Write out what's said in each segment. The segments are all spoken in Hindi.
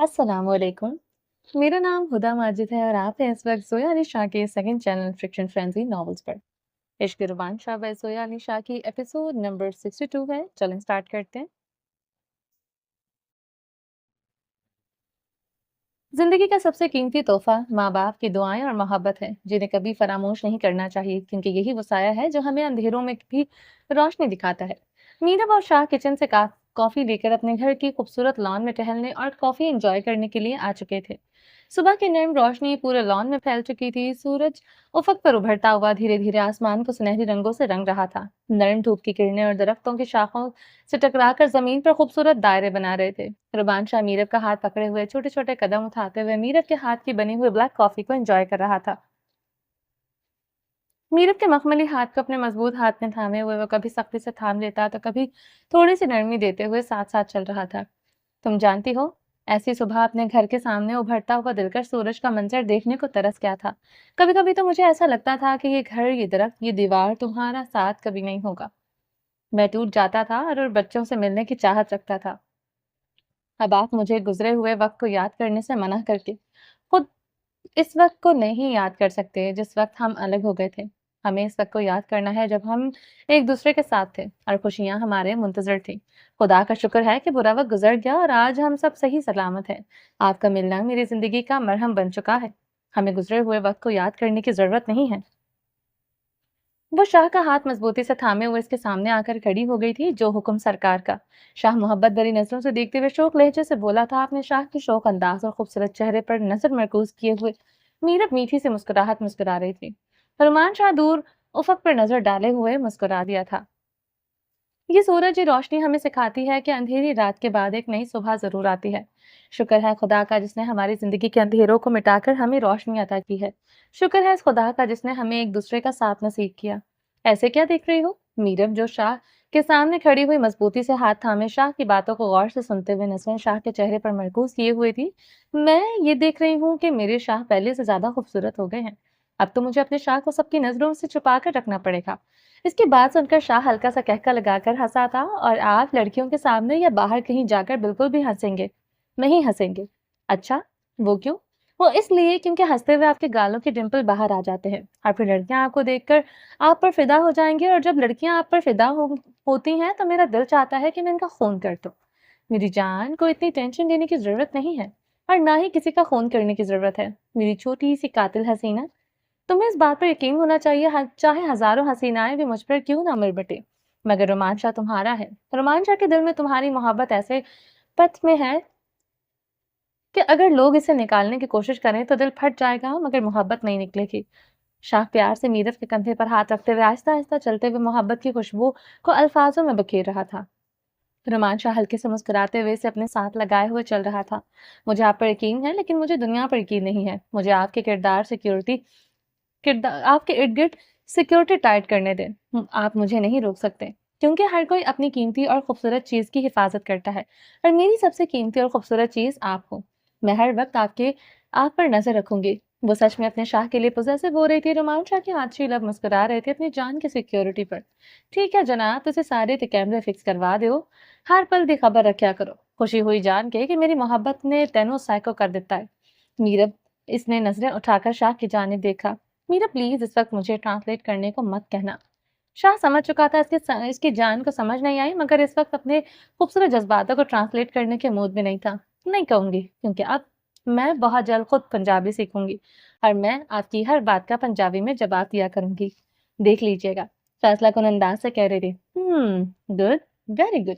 अस्सलामुअलैकुम। मेरा नाम हुदा माजिद है और आप हैं इस वक्त ज़ोया अली शाह के second channel friction frenzy novels पर। इश्क रुबान शाह बाय ज़ोया अली शाह की एपिसोड नंबर 62 है। चलें स्टार्ट करते हैं। जिंदगी का सबसे कीमती तोहफा माँ बाप की दुआएं और मोहब्बत है, जिन्हें कभी फरामोश नहीं करना चाहिए, क्योंकि यही वो साया है जो हमें अंधेरों में भी रोशनी दिखाता है। मीरब और शाह किचन से कॉफी लेकर अपने घर की खूबसूरत लॉन में टहलने और कॉफी एंजॉय करने के लिए आ चुके थे। सुबह की नरम रोशनी पूरे लॉन में फैल चुकी थी। सूरज उफक पर उभरता हुआ धीरे धीरे आसमान को सुनहरी रंगों से रंग रहा था। नरम धूप की किरणें और दरख्तों की शाखों से टकराकर जमीन पर खूबसूरत दायरे बना रहे थे। रुबान शाह मीरब का हाथ पकड़े हुए छोटे छोटे कदम उठाते हुए मीरब के हाथ की बनी हुई ब्लैक कॉफी को एंजॉय कर रहा था। मीरब के मखमली हाथ को अपने मजबूत हाथ में थामे हुए वो कभी सख्ती से थाम लेता तो कभी थोड़ी सी नरमी देते हुए साथ साथ चल रहा था। तुम जानती हो, ऐसी सुबह अपने घर के सामने उभरता हुआ दिलकश सूरज का मंजर देखने को तरस गया था। कभी कभी तो मुझे ऐसा लगता था कि ये घर, ये दरख्त, ये दीवार तुम्हारा साथ कभी नहीं होगा। मैं टूट जाता था और बच्चों से मिलने की चाहत रखता था। अब आप मुझे गुजरे हुए वक्त को याद करने से मना करके खुद इस वक्त को नहीं याद कर सकते जिस वक्त हम अलग हो गए थे। हमें इस वक्त को याद करना है जब हम एक दूसरे के साथ थे और खुशियां हमारे मुंतजर थी। खुदा का शुक्र है कि बुरा वक्त गुजर गया और आज हम सब सही सलामत हैं। आपका मिलना मेरी जिंदगी का मरहम बन चुका है। हमें गुजरे हुए वक्त को याद करने की जरूरत नहीं है। वो शाह का हाथ मजबूती से थामे हुए इसके सामने आकर खड़ी हो गई थी। जो हुक्म सरकार का। शाह मोहब्बत भरी नजरों से देखते हुए शोक लहजे से बोला था। आपने शाह के शोक अंदाज और खूबसूरत चेहरे पर नजर मरकूज किए हुए मीरब मीठी से मुस्कुराहट मुस्कुरा रही थी। फरमान शाह दूर उफक पर नजर डाले हुए मुस्कुरा दिया था। ये सूरज, ये रोशनी हमें सिखाती है कि अंधेरी रात के बाद एक नई सुबह जरूर आती है। शुक्र है खुदा का जिसने हमारी जिंदगी के अंधेरों को मिटाकर हमें रोशनी अता की है। शुक्र है इस खुदा का जिसने हमें एक दूसरे का साथ नसीब किया। ऐसे क्या देख रही हो? मीरब, जो शाह के सामने खड़ी हुई मजबूती से हाथ थामे शाह की बातों को गौर से सुनते हुए नजरें शाह के चेहरे पर मरकूज किए हुए थी। मैं ये देख रही हूँ कि मेरे शाह पहले से ज्यादा खूबसूरत हो गए हैं। अब तो मुझे अपने शाह को सबकी नजरों से छुपा कर रखना पड़ेगा। इसकी बात सुनकर शाह हल्का सा कहका लगाकर हंसा था। और आप लड़कियों के सामने या बाहर कहीं जाकर बिल्कुल भी हंसेंगे नहीं हंसेंगे? अच्छा, वो क्यों? वो इसलिए क्योंकि हंसते हुए आपके गालों के डिंपल बाहर आ जाते हैं और फिर लड़कियां आपको देखकर आप पर फिदा हो जाएंगी। और जब लड़कियां आप पर फिदा होती हैं तो मेरा दिल चाहता है कि मैं इनका खून कर दूं। मेरी जान को इतनी टेंशन लेने की जरूरत नहीं है और ना ही किसी का खून करने की जरूरत है, मेरी छोटी सी कातिल हसीना। तुम्हें इस बात पर यकीन होना चाहिए, चाहे हजारों हसीनाएं भी मुझ पर क्यों ना मिल बटे, मगर रोमांचा तुम्हारा है। रोमांचा के दिल में तुम्हारी मोहब्बत ऐसे पथ में है कि अगर लोग इसे निकालने की कोशिश करें तो दिल फट जाएगा, मगर मोहब्बत नहीं निकलेगी। शाह प्यार से मीरत के कंधे पर हाथ रखते हुए आहिस्ता आहिस्ता चलते हुए मोहब्बत की खुशबू को अल्फाजों में बखेर रहा था। रोमांचा हल्के से मुस्कुराते हुए इसे अपने साथ लगाए हुए चल रहा था। मुझे आप पर यकीन है, लेकिन मुझे दुनिया पर यकीन नहीं है। मुझे आपके किरदार आपके इर्द गिर्द सिक्योरिटी टाइट करने दें। आप मुझे नहीं रोक सकते, क्योंकि हर कोई अपनी कीमती और खूबसूरत चीज की हिफाजत करता है और मेरी सबसे कीमती और खूबसूरत चीज आप हो। मैं हर वक्त आप पर नजर रखूंगी। वो सच में अपने शाह के लिए पोजेसिव हो रही थी। रोमान शाह के आंसू लब मुस्कुरा रहे थे अपनी जान की सिक्योरिटी पर। ठीक है जनाब, तुझे सारे ते कैमरे फिक्स करवा दो। हर पल दी खबर रखा करो। खुशी हुई जान के कि मेरी मोहब्बत ने तेनों साइको कर देता है। मीरब, इसने नजरें उठाकर शाह की जानिब देखा। मीरा, प्लीज इस वक्त मुझे ट्रांसलेट करने को मत कहना। शाह समझ चुका था इसकी जान को समझ नहीं आई, मगर इस वक्त अपने खूबसूरत जज्बातों को ट्रांसलेट करने के मूड में नहीं था। नहीं कहूंगी, क्योंकि अब मैं बहुत जल्द खुद पंजाबी सीखूंगी और मैं आपकी हर बात का पंजाबी में जवाब दिया करूंगी। देख लीजिएगा, फैसला कुन अंदाज से कह रहे थे। Good, very good.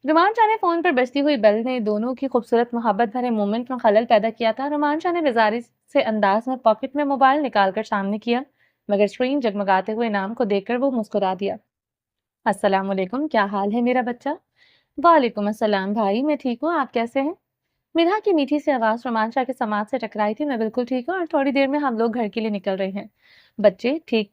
रोमांचा ने फोन पर बजती हुई बेल ने दोनों की खूबसूरत मोहब्बत भरे मोमेंट में खलल पैदा किया था। रोमांचा ने बेजारी से अंदाज में पॉकेट में मोबाइल निकालकर सामने किया, मगर स्क्रीन जगमगाते हुए नाम को देखकर वो मुस्कुरा दिया। अस्सलाम वालेकुम, क्या हाल है मेरा बच्चा? वालेकुम अस्सलाम भाई, मैं ठीक हूँ, आप कैसे हैं? मिरा की मीठी सी आवाज रोमांचा के समाज से टकराई थी। मैं बिल्कुल ठीक हूँ और थोड़ी देर में हम लोग घर के लिए निकल रहे हैं। बच्चे ठीक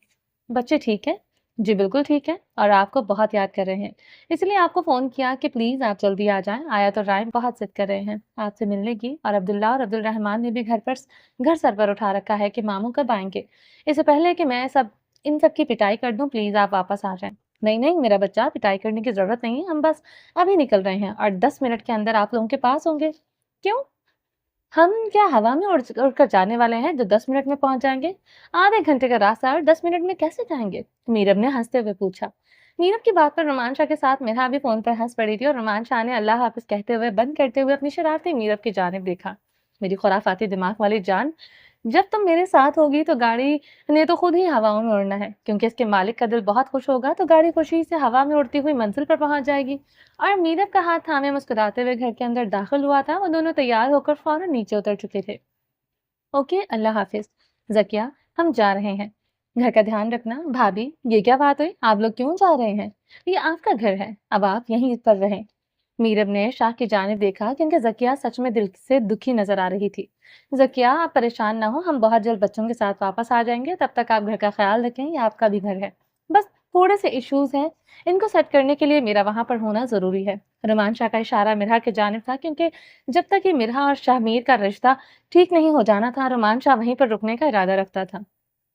बच्चे ठीक है? जी बिल्कुल ठीक है, और आपको बहुत याद कर रहे हैं, इसलिए आपको फोन किया कि प्लीज आप जल्दी आ जाएं। आया तो राइम बहुत जिद कर रहे हैं आपसे मिलने की, और अब्दुल्ला और अब्दुल रहमान ने भी घर सर पर उठा रखा है कि मामू कब आएंगे। इससे पहले कि मैं इन सब की पिटाई कर दूं, प्लीज आप वापस आ जाएं। नहीं नहीं मेरा बच्चा, पिटाई करने की जरूरत नहीं है, हम बस अभी निकल रहे हैं और 10 मिनट के अंदर आप लोगों के पास होंगे। क्यों? हम क्या हवा में उड़कर जाने वाले हैं जो 10 मिनट में पहुंच जाएंगे? आधे घंटे का रास्ता और 10 मिनट में कैसे जाएंगे? मीरब ने हंसते हुए पूछा। मीरब की बात पर रोमांचा के साथ मिरहा भी फोन पर हंस पड़ी थी और रोमांचा ने अल्लाह हाफिज कहते हुए बंद करते हुए अपनी शरारती मीरब की जानिब देखा। मेरी खुराफाती दिमाग वाली जान, जब तुम मेरे साथ होगी तो गाड़ी ने तो खुद ही हवाओं में उड़ना है, क्योंकि इसके मालिक का दिल बहुत खुश होगा तो गाड़ी खुशी से हवा में उड़ती हुई मंजिल पर पहुंच जाएगी। और मीरब का हाथ थामे मुस्कुराते हुए घर के अंदर दाखिल हुआ था। वो दोनों तैयार होकर फौरन नीचे उतर चुके थे। ओके, अल्लाह हाफिज। जकिया, हम जा रहे हैं। घर का ध्यान रखना। भाभी, ये क्या बात हुई? आप लोग क्यों जा रहे हैं? ये आपका घर है, अब आप यहीं पर रहें। मीरब ने शाह की जानिब देखा क्योंकि जकिया सच में दिल से दुखी नजर आ रही थी। जकिया, आप परेशान ना हो, हम बहुत जल्द बच्चों के साथ वापस आ जाएंगे, तब तक आप घर का ख्याल रखें, ये आपका भी घर है। बस थोड़े से इश्यूज हैं, इनको सेट करने के लिए मेरा वहां पर होना जरूरी है। रुमान शाह का इशारा मिरहा की जानिब था, क्योंकि जब तक ये मिरहा और शाहमीर का रिश्ता ठीक नहीं हो जाना था, रुमान शाह वहीं पर रुकने का इरादा रखता था।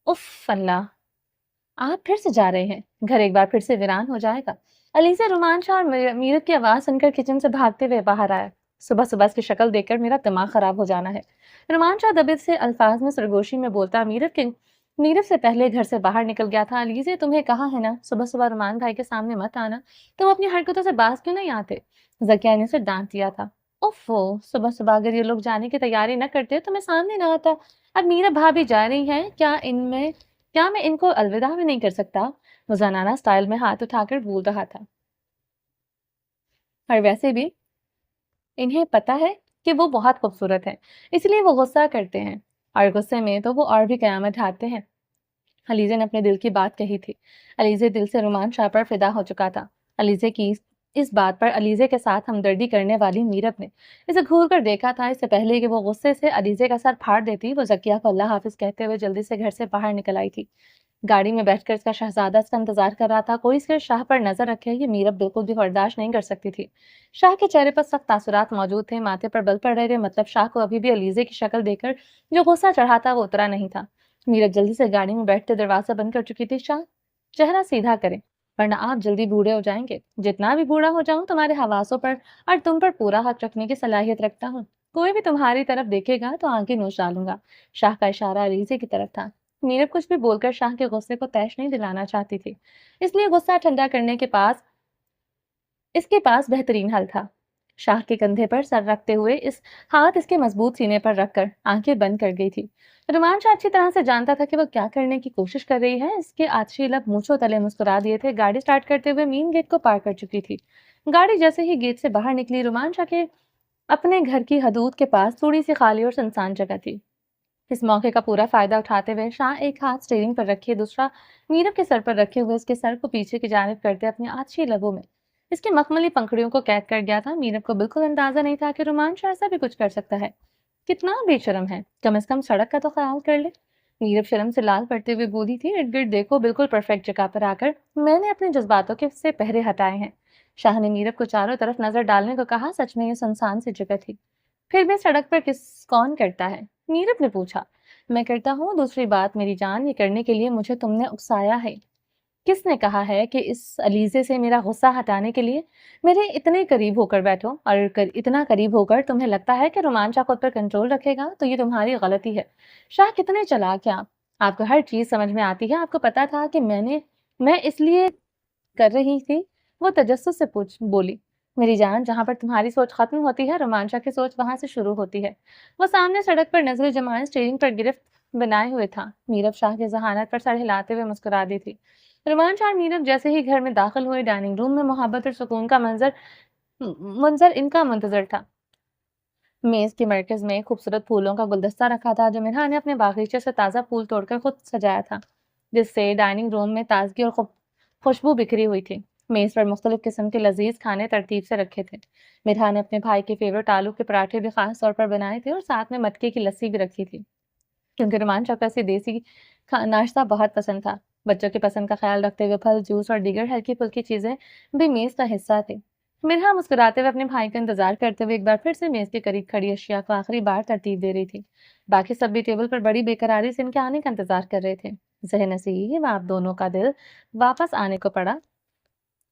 उफ अल्लाह, आप फिर से जा रहे हैं? घर एक बार फिर से वीरान हो जाएगा। अली से रुमान शाह और मीरत की आवाज सुनकर किचन से भागते हुए बाहर आया। सुबह सुबह इसकी शक्ल देखकर मेरा दिमाग खराब हो जाना है। रुमान शाह दबित से अल्फाज में सरगोशी में बोलता मीरत से पहले घर से बाहर निकल गया था। अली से तुम्हें कहा है ना, सुबह सुबह रुमान भाई के सामने मत आना। तुम अपनी हरकतों से बाज क्यों नहीं आते? जकिया ने उसे डांट दिया था। ओफो, सुबह सुबह अगर ये लोग जाने की तैयारी न करते तो मैं सामने ना आता। अब मीरा भाभी जा रही हैं, क्या मैं इनको अलविदा भी नहीं कर सकता? वो जनाना स्टाइल में हाथ उठाकर बोल रहा था। और वैसे भी इन्हें पता है कि वो बहुत खूबसूरत है, इसलिए वो गुस्सा करते हैं, और गुस्से में तो वो और भी कयामत ढाते हैं। अलीज़े ने अपने दिल की बात कही थी। अलीज़े दिल से रुमान शाह पर फिदा हो चुका था। अलीज़े की इस बात पर अलीज़े के साथ हमदर्दी करने वाली मीरब ने इसे घूर कर देखा था। इससे पहले कि वो गुस्से से अलीज़े का सर फाड़ देती, वो जकिया को अल्लाह हाफिज कहते हुए जल्दी से घर से बाहर निकल आई थी। गाड़ी में बैठकर इसका शहजादा इसका इंतजार कर रहा था। कोई सिर्फ शाह पर नजर रखे, ये मीरब बिल्कुल भी बर्दाश्त नहीं कर सकती थी। शाह के चेहरे पर सख्त तासुरात मौजूद थे, माथे पर बल पड़ रहे थे। मतलब शाह को अभी भी अलीज़े की शक्ल देखकर जो गुस्सा चढ़ा था वो उतरा नहीं था। मीरब जल्दी से गाड़ी में बैठते दरवाजा बंद कर चुकी थी। शाह, चेहरा सीधा करें, वरना आप जल्दी बूढ़े हो जाएंगे। जितना भी बूढ़ा हो जाऊं, तुम्हारे हवासों पर और तुम पर पूरा हक रखने की सलाहियत रखता हूँ। कोई भी तुम्हारी तरफ देखेगा तो आंखें नोच डालूंगा। शाह का इशारा अलीज़े की तरफ था। मीरब कुछ भी बोलकर शाह के गुस्से को तैश नहीं दिलाना चाहती थी, इसलिए गुस्सा ठंडा करने के पास इसके पास बेहतरीन हल था। शाह के कंधे पर सर रखते हुए इस हाथ इसके मजबूत सीने पर रखकर आंखें बंद कर गई थी। रुमान शाह अच्छी तरह से जानता था कि वो क्या करने की कोशिश कर रही है। इसके आछी लब मूंछों तले मुस्कुरा दिए थे। गाड़ी स्टार्ट करते हुए मेन गेट को पार कर चुकी थी। गाड़ी जैसे ही गेट से बाहर निकली, रुमान शाह के अपने घर की हदूद के पास थोड़ी सी खाली और सुनसान जगह थी। इस मौके का पूरा फायदा उठाते हुए शाह एक हाथ स्टीयरिंग पर रखे, दूसरा मीरब के सर पर रखे हुए उसके सर को पीछे की जानिब करते अपनी आछी लबों में इसकी मखमली पंखुड़ियों को कैद कर गया था। मीरब को बिल्कुल अंदाजा नहीं था कि रुमान शाह ऐसा भी कुछ कर सकता है। कितना बेशरम है, कम से कम सड़क का तो ख्याल कर ले। मीरब शर्म से लाल पड़ते हुए बोली थी। इर्द गिर्द देखो, बिल्कुल परफेक्ट जगह पर आकर मैंने अपने जज्बातों के से पहरे हटाए हैं। शाह ने मीरब को चारों तरफ नजर डालने को कहा। सच में ये सुनसान सी जगह थी। फिर भी सड़क पर कौन करता है? मीरब ने पूछा। मैं करता हूँ। दूसरी बात मेरी जान, ये करने के लिए मुझे तुमने उकसाया है। किसने कहा है कि इस अलीज़े से मेरा गुस्सा हटाने के लिए मेरे इतने करीब होकर बैठो? और इतना करीब होकर तुम्हें लगता है कि रुमान शाह खुद पर कंट्रोल रखेगा? तो ये तुम्हारी गलती है। शाह कितने चालाक हैं आप, आपको हर चीज समझ में आती है। आपको पता था कि मैं इसलिए कर रही थी। वो तजस्सुस से पूछ बोली। मेरी जान, जहां पर तुम्हारी सोच खत्म होती है, रोमांचा की सोच वहां से शुरू होती है। वो सामने सड़क पर नजरें जमाए स्टीयरिंग पर गिरफ्त बनाए हुए था। मीरब शाह की जहानत पर सर हिलाते हुए मुस्कुरा दी थी। रोमांचा और मीरब जैसे ही घर में दाखिल हुए, डाइनिंग रूम में मोहब्बत और सुकून का मंजर इनका मुंतजर था। मेज के मरकज में खूबसूरत फूलों का गुलदस्ता रखा था, जो मिन्हा ने अपने बागीचे से ताज़ा फूल तोड़कर खुद सजाया था, जिससे डाइनिंग रूम में ताजगी और खुशबू बिखरी हुई थी। मेज पर मुख्तलिफ किस्म के लजीज खाने तरतीब से रखे थे। मिन्हा ने अपने भाई के फेवरेट आलू के पराठे भी खास तौर पर बनाए थे और साथ में मटके की लस्सी भी रखी थी, क्योंकि रुमान चक्कर से देसी नाश्ता बहुत पसंद था। बच्चों की पसंद का ख्याल रखते हुए फल, जूस और दीगर हल्की फुल्की चीजें भी मेज का हिस्सा थे। मिन्हा मुस्कुराते हुए अपने भाई का इंतजार करते हुए एक बार फिर से मेज के करीब खड़ी अशिया को आखिरी बार तरतीब दे रही थी। बाकी सब भी टेबल पर बड़ी बेकरारी से इनके आने का इंतजार कर रहे थे। ज़ह-नसीब, आप दोनों का दिल वापस आने को पड़ा।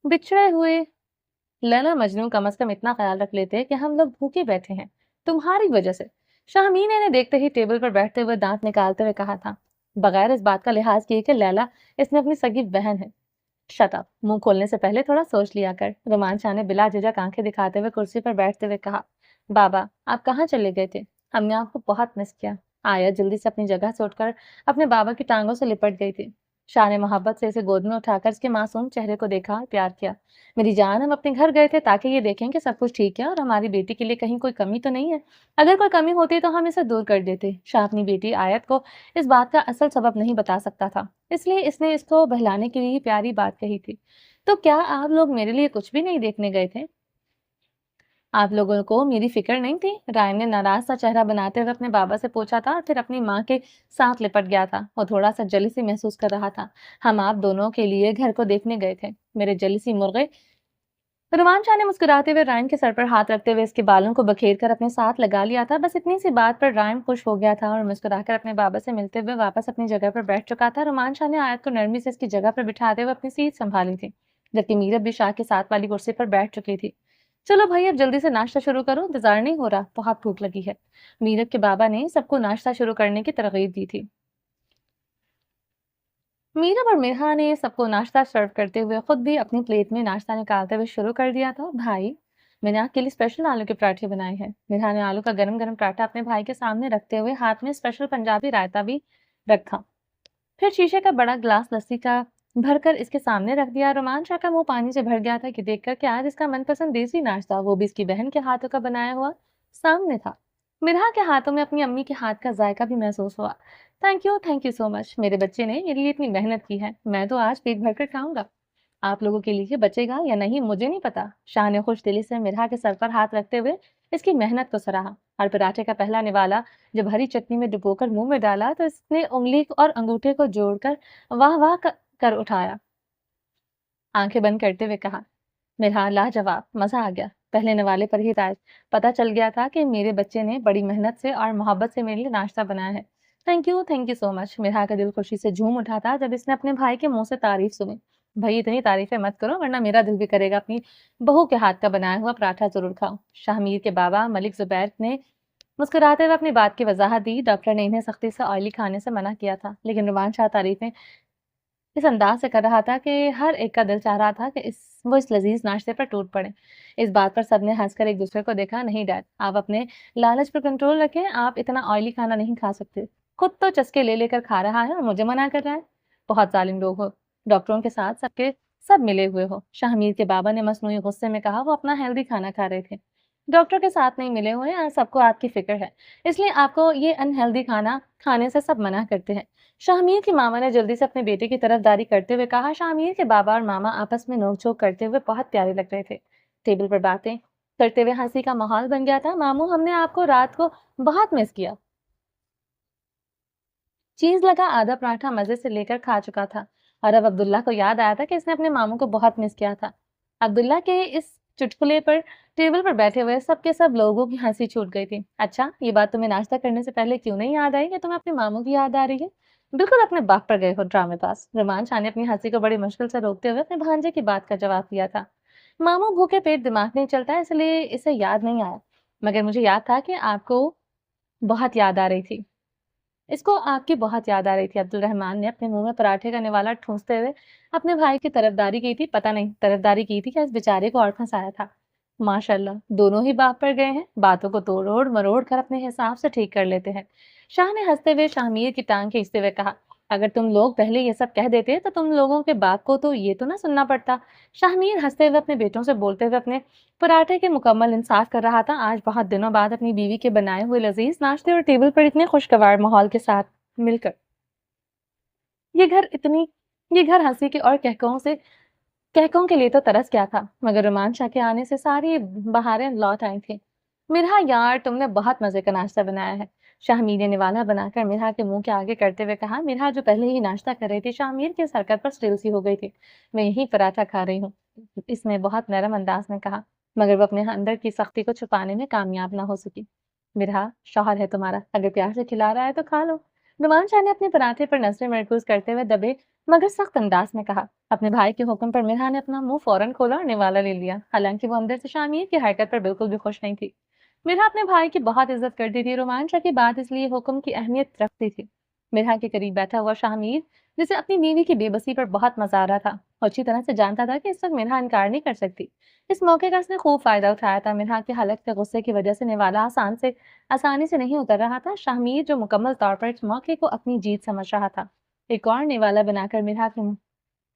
बिछड़े हुए लैला मजनू कम से कम इतना ख्याल रख लेते कि हम लोग भूखे बैठे हैं तुम्हारी वजह से। शाहमीना ने देखते ही टेबल पर बैठते हुए दांत निकालते हुए कहा था, बगैर इस बात का लिहाज किए कि लैला इसने अपनी सगी बहन है। शट अप, मुंह खोलने से पहले थोड़ा सोच लिया कर। रोमान शाह ने बिला झिझक आंखें दिखाते हुए कुर्सी पर बैठते हुए कहा, बाबा आप कहाँ चले गए थे? हमने आपको बहुत मिस किया। आया जल्दी से अपनी जगह से उठकर अपने बाबा की टांगों से लिपट गई थी। शाह ने मोहब्बत से इसे गोद में उठाकर उसके मासूम चेहरे को देखा और प्यार किया। मेरी जान, हम अपने घर गए थे ताकि ये देखें कि सब कुछ ठीक है और हमारी बेटी के लिए कहीं कोई कमी तो नहीं है। अगर कोई कमी होती तो हम इसे दूर कर देते। शाह अपनी बेटी आयत को इस बात का असल सबब नहीं बता सकता था, इसलिए इसने इसको बहलाने के लिए प्यारी बात कही थी। तो क्या आप लोग मेरे लिए कुछ भी नहीं देखने गए थे? आप लोगों को मेरी फिक्र नहीं थी? रायन ने नाराज सा चेहरा बनाते हुए अपने बाबा से पूछा था और फिर अपनी माँ के साथ लिपट गया था। वो थोड़ा सा जलीसी महसूस कर रहा था। हम आप दोनों के लिए घर को देखने गए थे, मेरे जलीसी मुर्गे। रुमान शाह ने मुस्कुराते हुए रायन के सर पर हाथ रखते हुए इसके बालों को बखेर कर अपने साथ लगा लिया था। बस इतनी सी बात पर रायन खुश हो गया था और मुस्कुराकर अपने बाबा से मिलते हुए वापस अपनी जगह पर बैठ चुका था। रुमान शाह ने आयत को नरमी से इसकी जगह पर बिठाते हुए अपनी सीट संभाली थी, जबकि मीरब भी शाह के साथ वाली कुर्सी पर बैठ चुकी थी। चलो भाई, अब जल्दी से नाश्ता शुरू करो, इंतजार नहीं हो रहा, बहुत भूख लगी है। मीरब के बाबा ने सबको नाश्ता शुरू करने की तरगीब दी थी। मीरब और मिरहा ने सबको नाश्ता सर्व करते हुए खुद भी अपनी प्लेट में नाश्ता निकालते हुए शुरू कर दिया था। भाई, मैंने आपके लिए स्पेशल आलू के पराठे बनाए हैं। मिरहा ने आलू का गरम गरम पराठा अपने भाई के सामने रखते हुए हाथ में स्पेशल पंजाबी रायता भी रखा। फिर शीशे का बड़ा ग्लास लस्सी का भरकर इसके सामने रख दिया। रोमान शाह का मुंह पानी से भर गया था कि देखकर कि आज इसका मनपसंद देसी नाश्ता, वो भी इसकी बहन के हाथों का बनाया हुआ, सामने था। मिरहा के हाथों में अपनी अम्मी के हाथ का जायका भी महसूस हुआ। Thank you so much. मेरे बच्चे ने मेरे लिए इतनी मेहनत की है, मैं तो आज पेट भरकर खाऊंगा। आप लोगों के लिए बचेगा या नहीं मुझे नहीं पता। शाह ने खुश दिली से मिरहा के सर पर हाथ रखते हुए इसकी मेहनत को सराहा और पराठे का पहला निवाला जब हरी चटनी में डुबोकर मुंह में डाला तो इसने उंगली और अंगूठे को जोड़कर वाह वाह कर उठाया। आंखें बंद करते हुए कहा, मिरहा लाजवाब, मजा आ गया। पहले निवाले पर ही राज पता चल गया था कि मेरे बच्चे ने बड़ी मेहनत से और मोहब्बत से मेरे लिए नाश्ता बनाया है। Thank you so much. Mirha का दिल खुशी से झूम उठा था जब इसने अपने भाई के मुंह से तारीफ सुनी। भाई, इतनी तारीफें मत करो वरना मेरा दिल भी करेगा अपनी बहू के हाथ का बनाया हुआ पराठा जरूर खाओ। शाहमीर के बाबा मलिक जुबैर ने मुस्कुराते हुए अपनी बात की वजाहत दी। डॉक्टर ने इन्हें सख्ती से ऑयली खाने से मना किया था, लेकिन रुमान शाह तारीफें इस अंदाज से कर रहा था कि हर एक का दिल चाह रहा था कि वो इस लजीज नाश्ते पर टूट पड़े। इस बात पर सबने हंसकर एक दूसरे को देखा। नहीं डैड, आप अपने लालच पर कंट्रोल रखें, आप इतना ऑयली खाना नहीं खा सकते। खुद तो चस्के ले लेकर खा रहा है और मुझे मना कर रहा है। बहुत जालिम लोग हो, डॉक्टरों के साथ सबके सब मिले हुए हो। शाहमीर के बाबा ने मसनूई गुस्से में कहा। वो अपना हेल्दी खाना खा रहे थे, डॉक्टर के साथ नहीं मिले हुए हैं। सबको आपकी फिक्र है, इसलिए आपको ये अनहेल्दी खाना खाने से सब मना करते हैं। शाहमीर की मामा ने जल्दी से अपने बेटे की तरफदारी करते हुए कहा। शाहमीर के बाबा और मामा आपस में नोकझोंक करते हुए बहुत प्यारे लग रहे थे। टेबल पर बातें करते हुए हंसी का माहौल बन गया था। मामू, हमने आपको रात को बहुत मिस किया। चीज लगा आधा पराठा मजे से लेकर खा चुका था और अब अब्दुल्ला को याद आया था कि इसने अपने मामू को बहुत मिस किया था। अब्दुल्ला के इस चुटकुले पर टेबल पर बैठे हुए सबके सब लोगों की हंसी छूट गई थी। अच्छा, ये बात तुम्हें नाश्ता करने से पहले क्यों नहीं याद आई कि तुम्हें अपने मामू की याद आ रही है? बिल्कुल अपने बाप पर गए हो ड्रामेबाज। रुमान शाह ने अपनी हंसी को बड़ी मुश्किल से रोकते हुए अपने भांजे की बात का जवाब दिया था। मामू भूखे पेट दिमाग नहीं चलता, इसलिए इसे याद नहीं आया, मगर मुझे याद था कि आपको बहुत याद आ रही थी। इसको आपकी बहुत याद आ रही थी। अब्दुल रहमान ने अपने मुंह में पराठे का निवाला ठूंसते हुए अपने भाई की तरफदारी की थी। पता नहीं तरफदारी की थी या इस बेचारे को और फंसाया था। माशाल्लाह, दोनों ही बाप पर गए हैं, बातों को तोड़ मरोड़ कर अपने हिसाब से ठीक कर लेते हैं। शाह ने हंसते हुए शाहमीर की टांग खींचते हुए कहा, अगर तुम लोग पहले ये सब कह देते तो तुम लोगों के बाप को तो ये तो ना सुनना पड़ता। शाहमीर हंसते हुए अपने बेटों से बोलते हुए अपने पराठे के मुकम्मल इंसाफ कर रहा था। आज बहुत दिनों बाद अपनी बीवी के बनाए हुए लजीज नाश्ते और टेबल पर इतने खुशगवार माहौल के साथ मिलकर ये घर इतनी ये घर हंसी के और कहकों के लिए तो तरस गया था, मगर रोमान शाह के आने से सारी बहारें लौट आई थी। मिरहा यार, तुमने बहुत मजे का नाश्ता बनाया है। शाहमीर ने निवाला बनाकर मिरहा के मुंह के आगे करते हुए कहा। मिरहा जो पहले ही नाश्ता कर रही थी, शाहमीर की इस हरकत पर स्टिल सी हो गई थी। मैं यही पराठा खा रही हूँ, इसने बहुत नरम अंदाज में कहा, मगर वो अपने अंदर की सख्ती को छुपाने में कामयाब ना हो सकी। मिरहा, शौहर है तुम्हारा, अगर प्यार से खिला रहा है तो खा लो। नुमान शाह ने अपने पराठे पर नजरें मरकूज करते हुए दबे मगर सख्त अंदाज में कहा। अपने भाई के हुक्म पर मिरहा ने अपना मुंह फौरन खोला और निवाला ले लिया। हालांकि वो अंदर से शामिर की हरकत पर बिल्कुल भी खुश नहीं थी। मिरहा अपने भाई की बहुत इज्जत करती थी। रोमांचा की बात इसलिए हुक्म की अहमियत रखती थी। मिरहा के करीब बैठा हुआ शाहमीर, जिसे अपनी बीवी की बेबसी पर बहुत मजा आ रहा था, अच्छी तरह से जानता था कि इस वक्त मिरहा इनकार नहीं कर सकती। इस मौके का उसने खूब फायदा उठाया था। मिरहा के हलक के गुस्से की वजह से निवाला आसानी से नहीं उतर रहा था। शाहमीर, जो मुकम्मल तौर पर इस मौके को अपनी जीत समझ रहा था, एक और निवाला बनाकर मिरहा के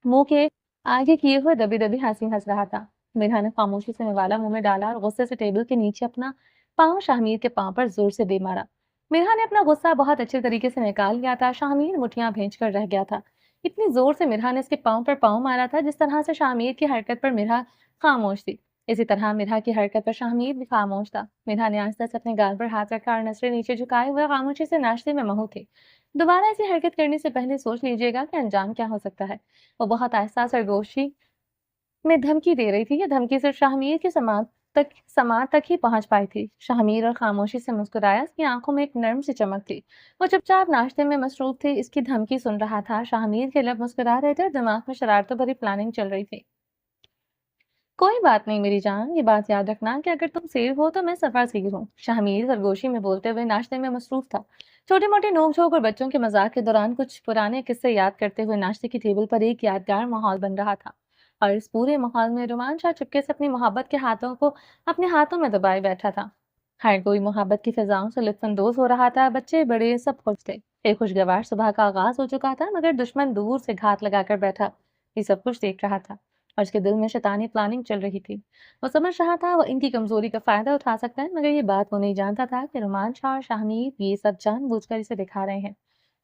मुंह के आगे किए हुए दबी दबी हंसी हंस रहा था। मिरहा ने खामोशी से निवाला मुंह में डाला और गुस्से से टेबल के नीचे अपना पांव शाहमीर के पांव पर जोर से दे मारा। मिरहा ने अपना गुस्सा बहुत अच्छे तरीके से निकाल लिया था। शाहमीर मुठियां भींच कर रह गया था। इतनी जोर से मिरहा ने इसके पांव पर पांव मारा था, जिस तरह से शाहमीर की हरकत पर मिरहा खामोश थी, इसी तरह मिरहा की हरकत पर शाहमीर भी खामोश था। मिरहा ने आहिस्ता से अपने गाल पर हाथ रखा और नजरें नीचे झुकाए हुए खामोशी से नाश्ते में महू थे। दोबारा ऐसी हरकत करने से पहले सोच लीजिएगा कि अंजाम क्या हो सकता है। वो बहुत आहिस्ता सरगोशी में धमकी दे रही थी। ये धमकी सिर्फ शाहमीर के समाज तक ही पहुंच पाई थी। शाहमीर और खामोशी से मुस्कुराया। उसकी आंखों में एक नर्म सी चमक थी। वो चुपचाप नाश्ते में मसरूफ थे, इसकी धमकी सुन रहा था। शाहमीर के लब मुस्कुरा रहे थे और दिमाग में शरारतों भरी प्लानिंग चल रही थी। कोई बात नहीं मेरी जान, ये बात याद रखना कि अगर तुम शेर हो तो मैं सफा शेर हूँ। शाहमीर सरगोशी में बोलते हुए नाश्ते में मसरूफ था। छोटे मोटे नोक-झोंक और बच्चों के मजाक के दौरान कुछ पुराने किस्से याद करते हुए नाश्ते की टेबल पर एक यादगार माहौल बन रहा था। और इस पूरे माहौल में रोमांचा चुपके से अपनी मोहब्बत के हाथों को अपने हाथों में दबाए बैठा था। हर कोई मोहब्बत की फिजाओं से लुत्फानंदोज हो रहा था। बच्चे बड़े सब खुश थे। एक खुशगवार सुबह का आगाज हो चुका था, मगर दुश्मन दूर से घात लगाकर बैठा ये सब कुछ देख रहा था और उसके दिल में शैतानी प्लानिंग चल रही थी। वो समझ रहा था वो इनकी कमजोरी का फायदा उठा सकता है, मगर ये बात वो नहीं जानता था कि रुमान शाह और शाहमीर ये सब जानबूझकर इसे दिखा रहे हैं।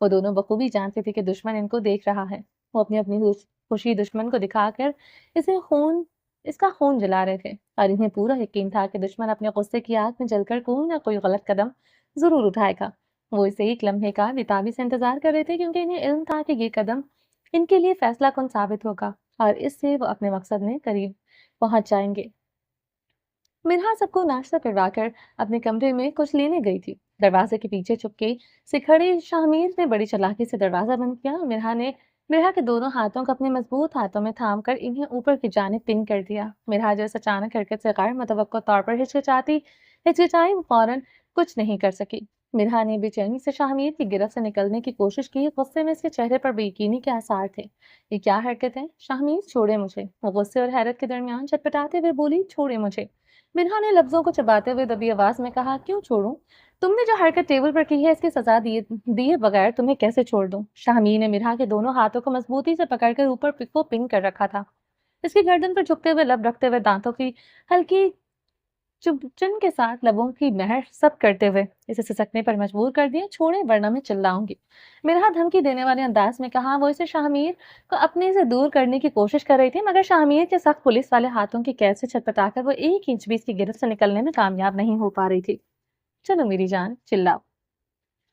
वो दोनों बखूबी जानते थे कि दुश्मन इनको देख रहा है। वो अपनी अपनी खुशी दुश्मन को दिखाकर इसे खून इसका खून जला रहे थे और इन्हें पूरा यकीन था कि दुश्मन अपने गुस्से की आग में जलकर कोई ना कोई गलत कदम जरूर उठाएगा। वो इसे एक लम्हे का बेताबी से इंतजार कर रहे थे, क्योंकि इन्हें इल्म था कि ये कदम इनके लिए फैसला कुन साबित होगा और इससे वो अपने मकसद में करीब पहुंच जाएंगे। मिनहा सबको नाश्ता करवाकर अपने कमरे में कुछ लेने गई थी। दरवाजे के पीछे चुपके से खड़े शाहमीर ने बड़ी चालाकी से दरवाजा बंद किया और मिरहा के दोनों हाथों को अपने मजबूत हाथों में थाम कर इन्हें ऊपर की जानिब पिन कर दिया। मिरहा जो इस अचानक हरकत से गैर मुतवक्को तौर पर हिचकिचाई, वो फौरन कुछ नहीं कर सकी। मिरहा ने बेचैनी से शाहमीर की गिरफ्त से निकलने की कोशिश की। गुस्से में इसके चेहरे पर बेयकीनी के आसार थे। ये क्या हरकत है? शाहमीर, छोड़े मुझे। वो गुस्से और हैरत के दरमियान छटपटाते हुए बोली, छोड़े मुझे। मिन्हा ने लफ्जों को चबाते हुए दबी आवाज में कहा, क्यों छोड़ूं? तुमने जो हरकत टेबल पर की है, इसकी सजा दिए दिए बगैर तुम्हें कैसे छोड़ दूं? शाहमीर ने मिन्हा के दोनों हाथों को मजबूती से पकड़कर ऊपर को पिन कर रखा था। इसकी गर्दन पर झुकते हुए लब रखते हुए दांतों की हल्की चुभचन के साथ लबों की महर सब करते हुए इसे सिसकने पर मजबूर कर दिया। छोड़े वरना मैं चिल्लाऊंगी। मिन्हा धमकी देने वाले अंदाज में कहा। वो इसे शाहमीर को अपने से दूर करने की कोशिश कर रही थी, मगर शाहमीर के सख्त पुलिस वाले हाथों की कैद से छटपटाकर वो 1 इंच भी इसकी गिरफ्त से निकलने में कामयाब नहीं हो पा रही थी। चलो मेरी जान, चिल्लाओ।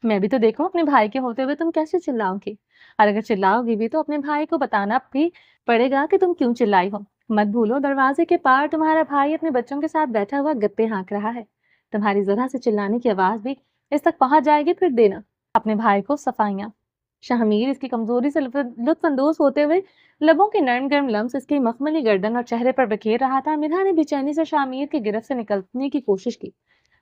मैं भी तो देखूं, अपने भाई के होते हुए तुम कैसे चिल्लाओगी? और अगर चिल्लाओगी भी तो अपने भाई को बताना भी पड़ेगा कि तुम क्यों चिल्लाई हो। मत भूलो, दरवाजे के पार तुम्हारा भाई अपने बच्चों के साथ बैठा हुआ गप्पे हाँक रहा है। तुम्हारी जरा से चिल्लाने की आवाज भी इस तक पहुंच जाएगी, फिर देना अपने भाई को सफाइयां। शाहमीर इसकी कमजोरी से लुत्फानंदोज होते हुए लबों के नरम गर्म लम्स इसकी मखमली गर्दन और चेहरे पर बिखेर रहा था। मिन्हा ने बेचैनी से शाहमीर की गिरफ्त से निकलने की कोशिश की।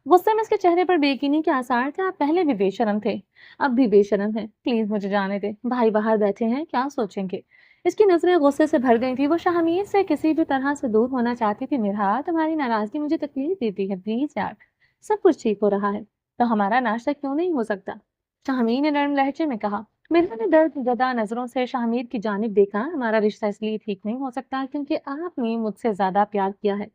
गुस्से में इसके चेहरे पर बेयकीनी के आसार थे। आप पहले भी बेशर्म थे, अब भी बेशर्म हैं। प्लीज मुझे जाने दे। भाई बाहर बैठे हैं, क्या सोचेंगे? इसकी नजरें गुस्से से भर गई थी। वो शाहमीर से किसी भी तरह से दूर होना चाहती थी। मिरहा, तुम्हारी नाराजगी मुझे तकलीफ देती है, प्लीज यार। सब कुछ ठीक हो रहा है तो हमारा नाश्ता क्यों नहीं हो सकता? शाहमीर ने नर्म लहजे में कहा। मिर्जा ने दर्द ज़दा नजरों से शाहमीर की जानिब देखा। हमारा रिश्ता इसलिए ठीक नहीं हो सकता क्योंकि आपने मुझसे ज्यादा प्यार किया है।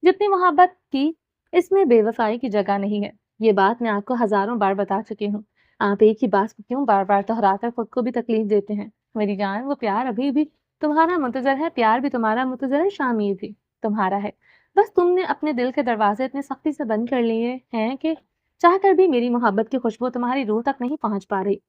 जितनी मोहब्बत की, इसमें बेवफाई की जगह नहीं है। ये बात मैं आपको हजारों बार बता चुकी हूँ। आप एक ही बात को क्यों बार बार दोहराकर खुद को भी तकलीफ देते हैं? मेरी जान, वो प्यार अभी भी तुम्हारा मुंतजर है। प्यार भी तुम्हारा मुंतजर है, शामिर भी तुम्हारा है। बस तुमने अपने दिल के दरवाजे इतने सख्ती से बंद कर लिए हैं कि चाहकर भी मेरी मोहब्बत की खुशबू तुम्हारी रूह तक नहीं पहुंच पा रही।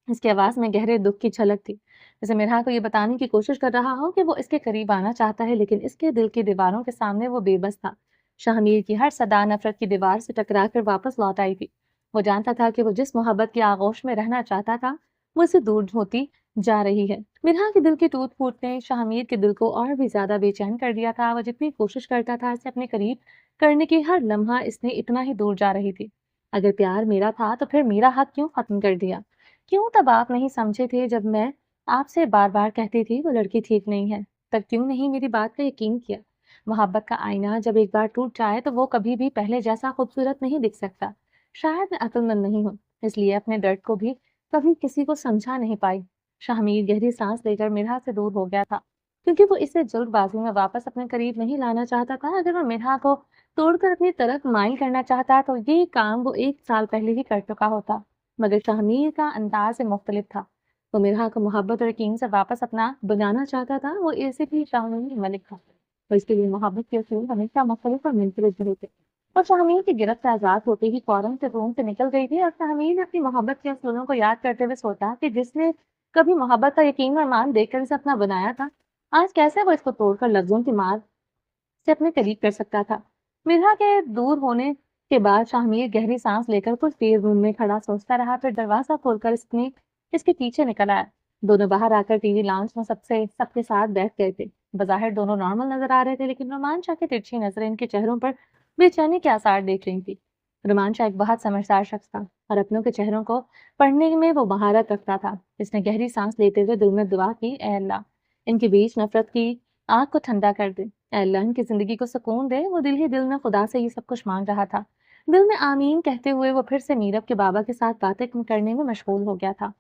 इसकी आवाज में गहरे दुख की झलक थी, जैसे मिरहा को ये बताने की कोशिश कर रहा हो कि वो इसके करीब आना चाहता है, लेकिन इसके दिल की दीवारों के सामने वो बेबस था। शाहमीर की हर सदा नफरत की दीवार से टकरा कर वापस लौट आई थी। वो जानता था कि वो जिस मोहब्बत की आगोश में रहना चाहता था, वो इससे दूर होती जा रही है। मिनहा के दिल की टूट-फूट ने शाहमीर के दिल को और भी ज़्यादा बेचैन कर दिया था। वो जितनी कोशिश करता था इसे अपने करीब करने की, हर लम्हा इसने इतना ही दूर जा रही थी। अगर प्यार मेरा था तो फिर मेरा हक क्यों खत्म कर दिया? क्यों तब आप नहीं समझे थे जब मैं आपसे बार-बार कहती थी वो लड़की ठीक नहीं है? तब क्यों नहीं मेरी बात का यकीन किया? मोहब्बत का आईना जब एक बार टूट जाए तो वो कभी भी पहले जैसा खूबसूरत नहीं दिख सकता। शायद मैं अक्लमंद नहीं हूँ, इसलिए अपने दर्द को भी कभी किसी को समझा नहीं पाई। शाहमीर गहरी सांस लेकर मिरहा से दूर हो गया था, क्योंकि वो इसे जल्दबाजी में वापस अपने करीब नहीं लाना चाहता था। अगर वो मिरहा को तोड़कर अपनी तरफ माइल करना चाहता तो ये काम वो 1 साल पहले ही कर चुका होता। मगर शाहमीर का अंदाज से मुख्तलिफ था। वो मिरहा को मोहब्बत और यकीन से वापस अपना बनाना चाहता था। वो ऐसे भी शाहमीर मलिक था, और इसके लिए मोहब्बत के असूल हमेशा मुख्तलिफ और मुनफरिद रहे थे। और शाहमीर की गिरफ्त से आजाद होते ही फौरन से रूम से निकल गई थी, और शाहमीर ने अपनी मोहब्बत के असूलों को याद करते हुए सोचा कि जिसने कभी मोहब्बत का यकीन और मान देखकर इसे अपना बनाया था, आज कैसे वो इसको तोड़कर लफ्जों की मार से अपने करीब कर सकता था। मिर्हा के दूर होने के बाद शाहमीर गहरी सांस लेकर कुछ देर रूम में खड़ा सोचता रहा, फिर दरवाजा खोलकर इसके पीछे निकल आया। दोनों बाहर आकर टीवी लाउंज में सबके साथ बैठ गए थे। बज़ाहिर दोनों नॉर्मल नजर आ रहे थे, लेकिन रोमांचा की तिरछी नजरें इनके चेहरों पर बेचैनी के आसार देख रही थी। रोमांचा एक बहुत समझदार शख्स था और अपनों के चेहरों को पढ़ने में वो महारत रखता था। इसने गहरी सांस लेते हुए दिल में दुआ की, ए अल्लाह, इनके बीच नफरत की आग को ठंडा कर दे। ए अल्लाह, इनकी जिंदगी को सुकून दे। वो दिल ही दिल में खुदा से ये सब कुछ मांग रहा था। दिल में आमीन कहते हुए वो फिर से मीरब के बाबा के साथ बातें करने में मशगूल हो गया था।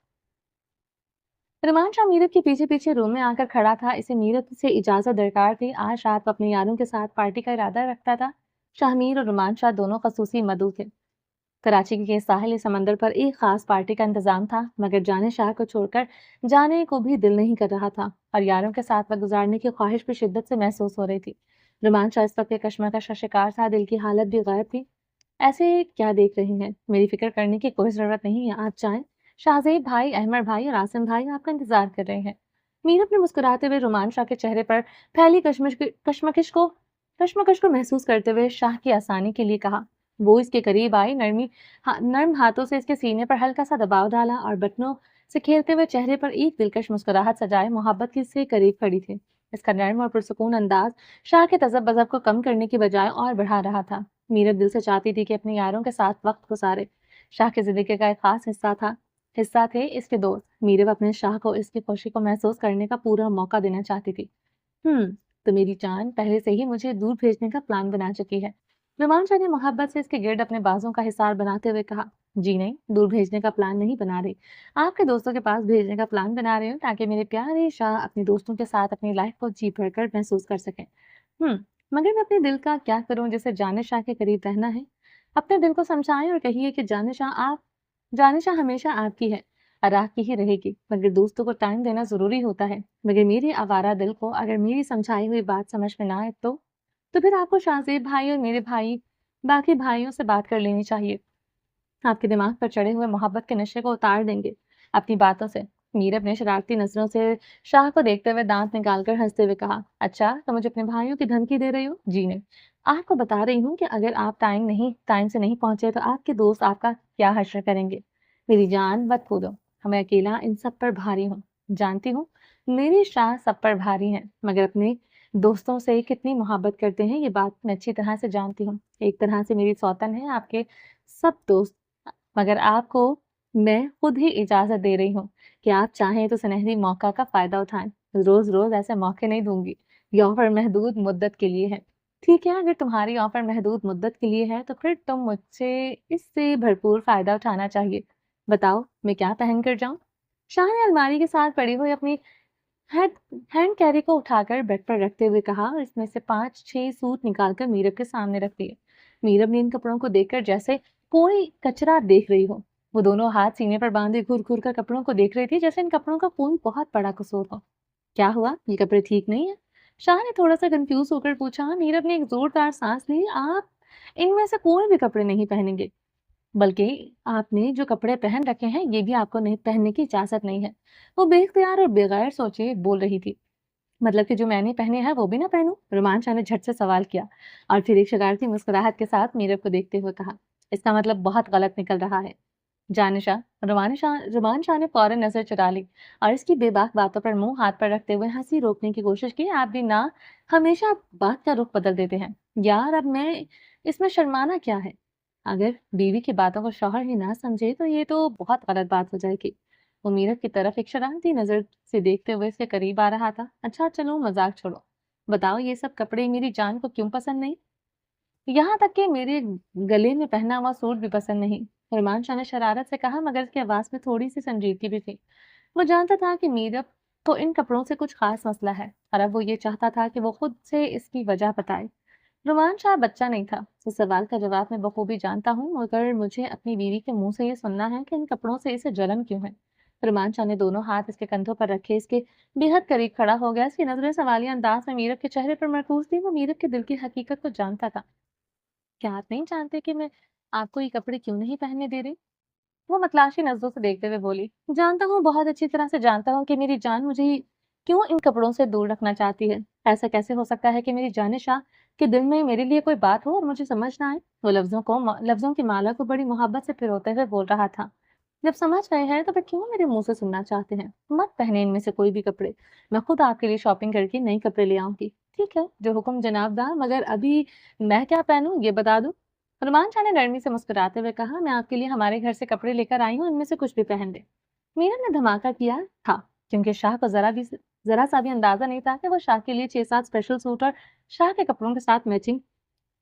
रोमांचा मीरब के पीछे पीछे रूम में आकर खड़ा था। इसे मीरब से इजाजत दरकार थी। आज रात वो अपने यारों के साथ पार्टी का इरादा रखता था। शाहमीर और रोमांचा दोनों खसूसी मदऊ थे। कराची के साहिल समंदर पर एक खास पार्टी का इंतजाम था, मगर जाने शाह को छोड़कर जाने को भी दिल नहीं कर रहा था, और यारों के साथ वक्त गुजारने की ख्वाहिश भी शिद्दत से महसूस हो रही थी। रोमांचा इस वक्त कश्मकश का शिकार था, दिल की हालत भी गायब थी। ऐसे क्या देख रही हैं? मेरी फिक्र करने की कोई जरूरत नहीं है, आप चाहें। शाहजेब भाई, अहमद भाई और आसिम भाई आपका इंतजार कर रहे हैं। मीरब ने मुस्कुराते हुए रोमांचा के चेहरे पर फैली कश्मकश को महसूस करते हुए शाह की आसानी के लिए कहा। वो इसके करीब आई, नर्म हाथों से इसके सीने पर हल्का सा दबाव डाला और बटनों से खेलते हुए चेहरे पर एक दिलकश मुस्कुराहट सजाए मोहब्बत की से करीब खड़ी थी। इसका नर्म और पुरसुकून अंदाज शाह के तजब बजब को कम करने की बजाय और बढ़ा रहा था। मीरब दिल से चाहती थी कि अपने यारों के साथ वक्त गुजारे। शाह की जिंदगी का एक खास हिस्सा थे इसके दोस्त। मीरब अपने शाह को इसकी खुशी को महसूस करने का पूरा मौका देना चाहती थी। तो मेरी जान पहले से ही मुझे दूर भेजने का प्लान बना चुकी है। रोमांचा ने मोहब्बत से इसके गिर्द अपने बाजों का हिसार बनाते हुए कहा। जी नहीं, दूर भेजने का प्लान नहीं बना रही। आपके दोस्तों के पास भेजने का प्लान बना रही हूँ, ताकि मेरे प्यारे शाह अपने दोस्तों के साथ अपनी लाइफ को जी भरकर महसूस कर सकें। मगर मैं अपने दिल का क्या करूं, जिसे जाने शाह के करीब रहना है। अपने दिल को समझाएं और कहिए कि जाने शाह हमेशा आपकी है और आपकी ही रहेगी, मगर दोस्तों को टाइम देना जरूरी होता है। मगर मेरे आवारा दिल को अगर मेरी समझाई हुई बात समझ में ना आए तो फिर आपको शाहजेब भाई और मेरे भाई बाकी भाइयों से बात कर लेनी चाहिए। आपके दिमाग पर चढ़े हुए मोहब्बत के नशे को उतार देंगे अपनी बातों से। मीरब ने शरारती नजरों से शाह को देखते हुए दांत निकालकर हंसते हुए कहा, अच्छा तो मुझे अपने भाइयों की धमकी दे रही हो? जी नहीं, आपको बता रही हूँ कि अगर आप टाइम से नहीं पहुंचे तो आपके दोस्त आपका क्या हश्र करेंगे। मेरी जान मत कूदो, मैं अकेला इन सब पर भारी हूँ। जानती हूँ मेरे शाह सब पर भारी हैं, मगर अपने दोस्तों से कितनी मोहब्बत करते हैं ये बात मैं अच्छी तरह से जानती हूँ। एक तरह से मेरी सौतन है आपके सब दोस्त, मगर आपको मैं खुद ही इजाज़त दे रही हूँ कि आप चाहें तो सुनहरी मौका का फ़ायदा उठाएँ। रोज़-रोज़ ऐसे मौके नहीं दूँगी। ये ऑफ़र महदूद मुद्दत के लिए है। ठीक है, अगर तुम्हारी ऑफ़र महदूद मुद्दत के लिए है, तो फिर तुम मुझसे इससे भरपूर फ़ायदा उठाना चाहिए। बताओ, मैं क्या पहन कर जाऊँ? शाह ने अलमारी के साथ पड़ी हुई अपनी हैंड हैंड कैरी को उठाकर बेड पर रखते हुए कहा, और इसमें से 5-6 सूट निकालकर मीरब के सामने रख दिए। मीरब ने इन कपड़ों को देखकर जैसे कोई कचरा देख रही हो। वो दोनों हाथ सीने पर बांधे घूर घूर कर कपड़ों को देख रही थी, जैसे इन कपड़ों का कोई बहुत बड़ा कसूर हो। क्या हुआ, ये कपड़े ठीक नहीं है? शाह ने थोड़ा सा कंफ्यूज होकर पूछा। मीरब ने एक जोरदार सांस ली। आप इनमें से कोई भी कपड़े नहीं पहनेंगे, बल्कि आपने जो कपड़े पहन रखे हैं ये भी आपको नहीं पहनने की इजाजत नहीं है। वो बेख्तियार और बगैर सोचे बोल रही थी। मतलब कि जो मैंने पहने हैं वो भी ना पहनूं? रोमांचा ने झट से सवाल किया, और फिर एक शरारती मुस्कुराहट के साथ मीरब को देखते हुए कहा, इसका मतलब बहुत गलत निकल रहा है। जानिशा रुमान शाह ने फौरन नजर चुरा ली और इसकी बेबाक बातों पर मुंह हाथ पर रखते हुए हंसी रोकने की कोशिश की। आप भी ना हमेशा बात का रुख बदल देते हैं यार। अब मैं इसमें शर्माना क्या है? अगर बीवी की बातों को शौहर ही ना समझे तो ये तो बहुत गलत बात हो जाएगी। वो मीरत की तरफ एक शरारती नजर से देखते हुए इसके करीब आ रहा था। अच्छा चलो मजाक छोड़ो, बताओ ये सब कपड़े मेरी जान को क्यों पसंद नहीं? यहाँ तक कि मेरे गले में पहना हुआ सूट भी पसंद नहीं। हिमांशु ने शरारत से कहा, मगर उसकी आवाज में थोड़ी सी संजीदगी भी थी। वो जानता था कि मीरब को इन कपड़ों से कुछ खास मसला है और अब वो ये चाहता था कि वो खुद से इसकी वजह बताए। रुमान शाह बच्चा नहीं था। इस सवाल का जवाब मैं बखूबी जानता हूँ, मगर मुझे अपनी बीवी के मुंह से ये सुनना है कि इन कपड़ों से इसे जलन क्यों है। रुमान शाह ने दोनों हाथ इसके कंधों पर रखे इसके बेहद करीब खड़ा हो गया। इसकी नजरें सवालिया अंदाज में मीरब के चेहरे पर मरकूज थी। वो मीरब के दिल की हकीकत को जानता था। क्या आप नहीं जानते कि मैं आपको ये कपड़े क्यों नहीं पहनने दे रही? वो मतलाशी नज़रों से देखते हुए बोली, जानता हूँ, बहुत अच्छी तरह से जानता हूँ कि मेरी जान मुझे क्यों इन कपड़ों से दूर रखना चाहती है। ऐसा कैसे हो सकता है कि मेरी जानिशा के दिल में मेरे लिए कोई बात हो और मुझे समझ ना आए? वो लफ्जों की माला को बड़ी मोहब्बत से पिरोते हुए बोल रहा था। जब समझ गए हैं तो फिर क्यों मेरे मुंह से सुनना चाहते हैं? मत पहने इनमें से कोई भी कपड़े। मैं खुद आपके लिए शॉपिंग करके नए कपड़े ले आऊंगी। ठीक है, जो हुक्म जनाबदार, मगर अभी मैं क्या पहनूं ये बता दो। हनुमान शाह ने नरमी से मुस्कुराते हुए कहा, मैं आपके लिए हमारे घर से कपड़े लेकर आई हूँ, इनमें से कुछ भी पहन ले। मीरा ने धमाका किया था, क्योंकि शाह को जरा सा भी अंदाजा नहीं था कि वो शाह के लिए 6-7 स्पेशल सूट और शाह के कपड़ों के साथ मैचिंग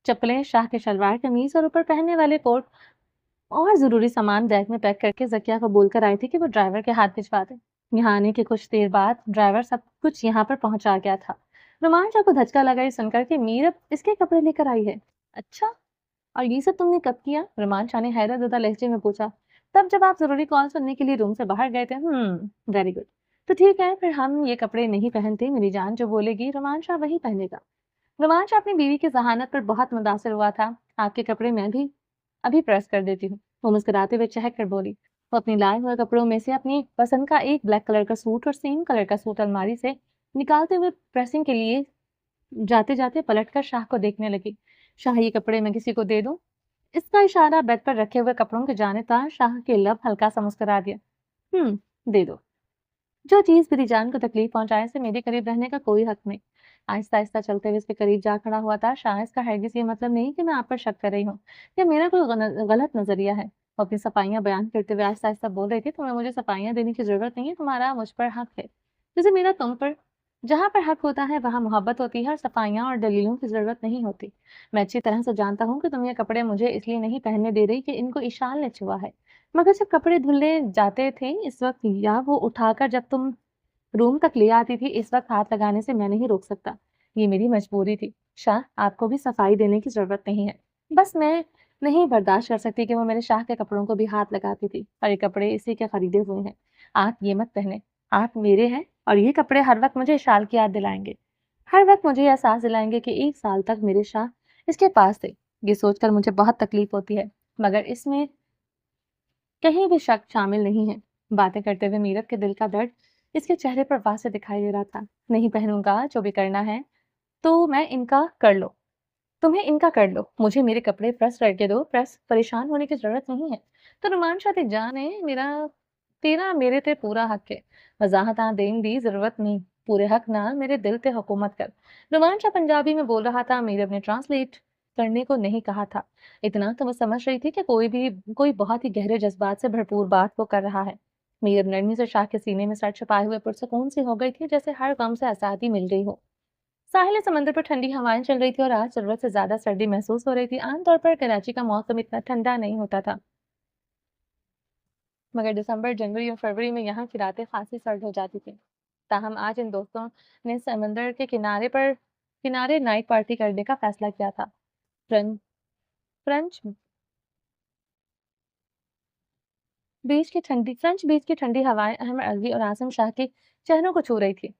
चप्पलें, शाह के शलवार कमीज और ऊपर पहनने वाले कोट और ज़रूरी सामान बैग में पैक करके ज़किया को बोलकर आई थी कि वो ड्राइवर के हाथ भिजवा दे। यहाँ आने के कुछ देर बाद ड्राइवर सब कुछ यहाँ पर पहुंचा गया था। रोमांचा को धचका लगा ये सुनकर कि मीरब इसके कपड़े लेकर आई है। अच्छा, और ये सब तुमने कब किया? रोमांचा ने हैरतज़दा लहजे में पूछा। तब जब आप जरूरी कॉल सुनने के लिए रूम से बाहर गए थे। Very good. तो ठीक है, फिर हम ये कपड़े नहीं पहनते। मेरी जान जो बोलेगी रोमांचा वही पहनेगा। रोमांचा अपनी बीवी की जहानत पर बहुत मुतासिर हुआ था। आपके कपड़े मैं भी अभी प्रेस कर देती हूँ। वो मुस्कुराते हुए चहक कर बोली। वो अपनी लाए हुए कपड़ों में से अपनी पसंद का एक ब्लैक कलर का सूट और सेम कलर का सूट अलमारी से निकालते हुए प्रेसिंग के लिए जाते जाते पलटकर शाह को देखने लगी। शाह, ये कपड़े मैं किसी को दे दूं? इसका इशारा बेड पर रखे हुए कपड़ों के जाने था। शाह के लब हल्का सा मुस्कुरा दिया। दे दो। जो चीज मेरी जान को तकलीफ पहुंचाए से मेरे करीब रहने का कोई हक नहीं। आहिस्ता आहिस्ता चलते हुए इसके करीब जा खड़ा हुआ था। शाह, इसका हरगिज ये मतलब नहीं कि मैं आप पर शक कर रही हूँ या मेरा कोई गलत नजरिया है। वो अपनी सफाइयां बयान करते हुए आहिस्ता आहिस्ता बोल रही थी, तुम्हें मुझे सफाइयां देने की जरूरत नहीं है, तुम्हारा मुझ पर हक है जैसे मेरा तुम पर। जहां पर हक होता है वहां मोहब्बत होती है और सफाइयां और दलीलों की जरूरत नहीं होती। मैं अच्छी तरह से जानता हूँ कि तुम ये कपड़े मुझे इसलिए नहीं पहनने दे रही कि इनको इशाल ने छुआ है, मगर जब कपड़े धुलने जाते थे इस वक्त, या वो उठाकर जब तुम रूम तक ले आती थी, इस वक्त हाथ लगाने से मैं नहीं रोक सकता। ये मेरी मजबूरी थी। शाह, आपको भी सफाई देने की जरूरत नहीं है। बस मैं नहीं बर्दाश्त कर सकती कि वो मेरे शाह के कपड़ों को भी हाथ लगाती थी, और ये कपड़े इसी के खरीदे हुए हैं। आप ये मत पहने। आप मेरे हैं और ये कपड़े हर वक्त मुझे शाल की याद दिलाएंगे। हर वक्त मुझे एहसास दिलाएंगे कि 1 साल तक मेरे शाह इसके पास थे। ये सोचकर मुझे बहुत तकलीफ होती है, मगर इसमें कहीं भी शक शामिल नहीं है। बातें करते हुए मीरब के दिल का दर्द इसके चेहरे पर वाज़ेह दिखाई दे रहा था। नहीं पहनूंगा, जो भी करना है तो मैं इनका कर लो। तुम्हें इनका कर लो। मुझे मेरे कपड़े प्रेस करके दो। प्रेस परेशान होने की ज़रूरत नहीं है। तो रोमांच ते जान है मेरा, तेरा मेरे ते पूरा हक है। वज़ाहतां देन दी ज़रूरत नहीं। पूरे हक नाल मेरे दिल ते हुकूमत कर। रोमांच पंजाबी में बोल रहा था। मीरब ने ट्रांसलेट करने को नहीं कहा था। इतना तो वो समझ रही थी कि कोई बहुत ही गहरे जज्बात से भरपूर बात वो कर रहा है। मीरब नरमी से शाह के सीने में सर छुपाए हुए पुरसकून सी हो गई थी, जैसे हर गम से आज़ादी मिल गई हो। साहिल समंदर पर ठंडी हवाएं चल रही थी और आज जरूरत से ज्यादा सर्दी महसूस हो रही थी। आमतौर पर कराची का मौसम इतना ठंडा नहीं होता था, मगर दिसंबर, जनवरी और फरवरी में यहाँ की रातें खासी सर्द हो जाती थी। ताहम आज इन दोस्तों ने समंदर के किनारे नाइट पार्टी करने का फैसला किया था। फ्रें- फ्रेंच फ्रेंच बीच की ठंडी हवाएं अहमद अलवी और आसिम शाह के चेहरों को छू रही थी,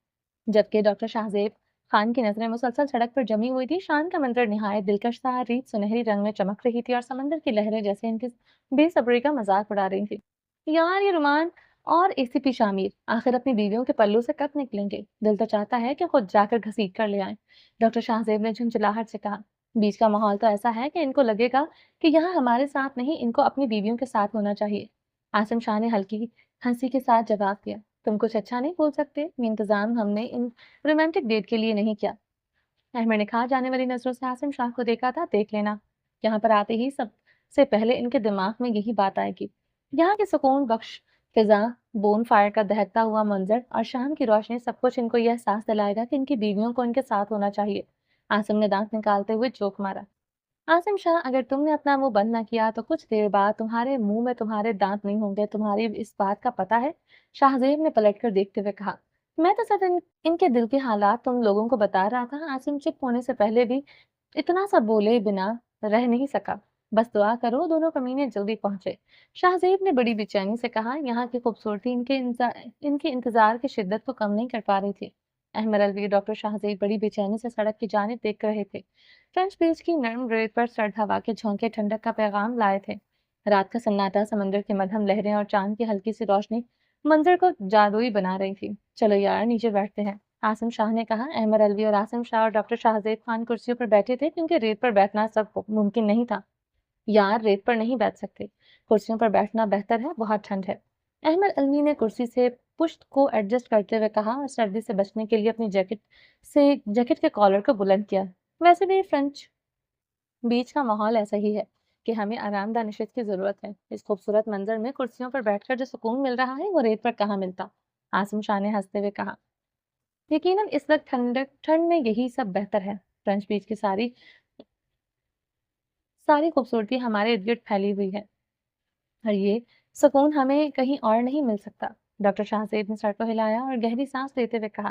जबकि डॉक्टर शाहजेब खान की नजरें मुसलसल सड़क पर जमी हुई थी। शान का मंजर निहायत दिलकश था। रेत सुनहरी रंग में चमक रही थी और समंदर की लहरें जैसे इनकी बेसब्री का मजाक उड़ा रही थी। यार, ये रुमान और एसीपी शामिर आखिर अपनी बीवियों के पल्लू से कब निकलेंगे? दिल तो चाहता है कि खुद जाकर घसीट कर ले आए। डॉक्टर शाहजेब ने झुंझलाहट से कहा। बीच का माहौल तो ऐसा है कि इनको लगेगा कि यहाँ हमारे साथ नहीं, इनको अपनी बीवियों के साथ होना चाहिए। आसिम शाह ने हल्की हंसी के साथ जवाब दिया, तुम कुछ अच्छा नहीं बोल सकते? ये इंतजाम हमने इन रोमांटिक डेट के लिए नहीं किया। अहमद ने कहा जाने वाली नजरों से आसिम शाह को देखा था, देख लेना। यहाँ पर आते ही सबसे पहले इनके दिमाग में यही बात आएगी। यहाँ की सुकून बख्श फिजा, बोन फायर का दहकता हुआ मंजर और शाम की रोशनी, सब कुछ इनको यह एहसास दिलाएगा कि इनकी बीवियों को इनके साथ होना चाहिए। आसिम ने दांत निकालते हुए जोक मारा। आसिम शाह, अगर तुमने अपना मुंह बंद ना किया तो कुछ देर बाद तुम्हारे मुंह में तुम्हारे दांत नहीं होंगे, तुम्हारी इस बात का पता है? शाहजेब ने पलटकर देखते हुए कहा। मैं तो सिर्फ इनके दिल के हालात तुम लोगों को बता रहा था। आसिम चुप होने से पहले भी इतना सा बोले बिना रह नहीं सका। बस दुआ करो दोनों कमीने जल्दी पहुंचे। शाहजेब ने बड़ी बेचैनी से कहा। यहाँ की खूबसूरती इनके इंतजार की शिद्दत को कम नहीं कर पा रही थी। अहमद अलवी डॉक्टर शाहजेब बड़ी बेचैनी से सड़क की जानिब देख रहे थे। फ्रेंच बीच की नर्म रेत पर सर्द हवा के झोंके ठंडक का पैगाम लाए थे। रात का सन्नाटा, समंदर की मध्यम लहरें और चांद की हल्की सी रोशनी मंजर को जादुई बना रही थी। चलो यार नीचे बैठते हैं, आसिम शाह ने कहा। अहमद अलवी और आसिम शाह और डॉक्टर शाहजेब खान कुर्सियों पर बैठे थे क्योंकि रेत पर बैठना सब मुमकिन नहीं था। यार रेत पर नहीं बैठ सकते, कुर्सियों पर बैठना बेहतर है, बहुत ठंड है। अहमद अलवी ने कुर्सी से पुश्त को एडजस्ट करते हुए कहा और सर्दी से बचने के लिए अपनी जैकेट के कॉलर को बुलंद किया। वैसे भी फ्रेंच बीच का माहौल ऐसा ही है कि हमें आरामदाह नशित की जरूरत है। इस खूबसूरत मंजर में कुर्सियों पर बैठकर जो सुकून मिल रहा है वो रेत पर कहाँ मिलता। आसिम शाह ने हंसते हुए कहा। यकीनन इस वक्त ठंड में यही सब बेहतर है। फ्रेंच बीच की सारी सारी खूबसूरती हमारे इर्द गिर्द फैली हुई है और ये सुकून हमें कहीं और नहीं मिल सकता। डॉक्टर शाहजेब ने सर को हिलाया और गहरी सांस लेते हुए कहा।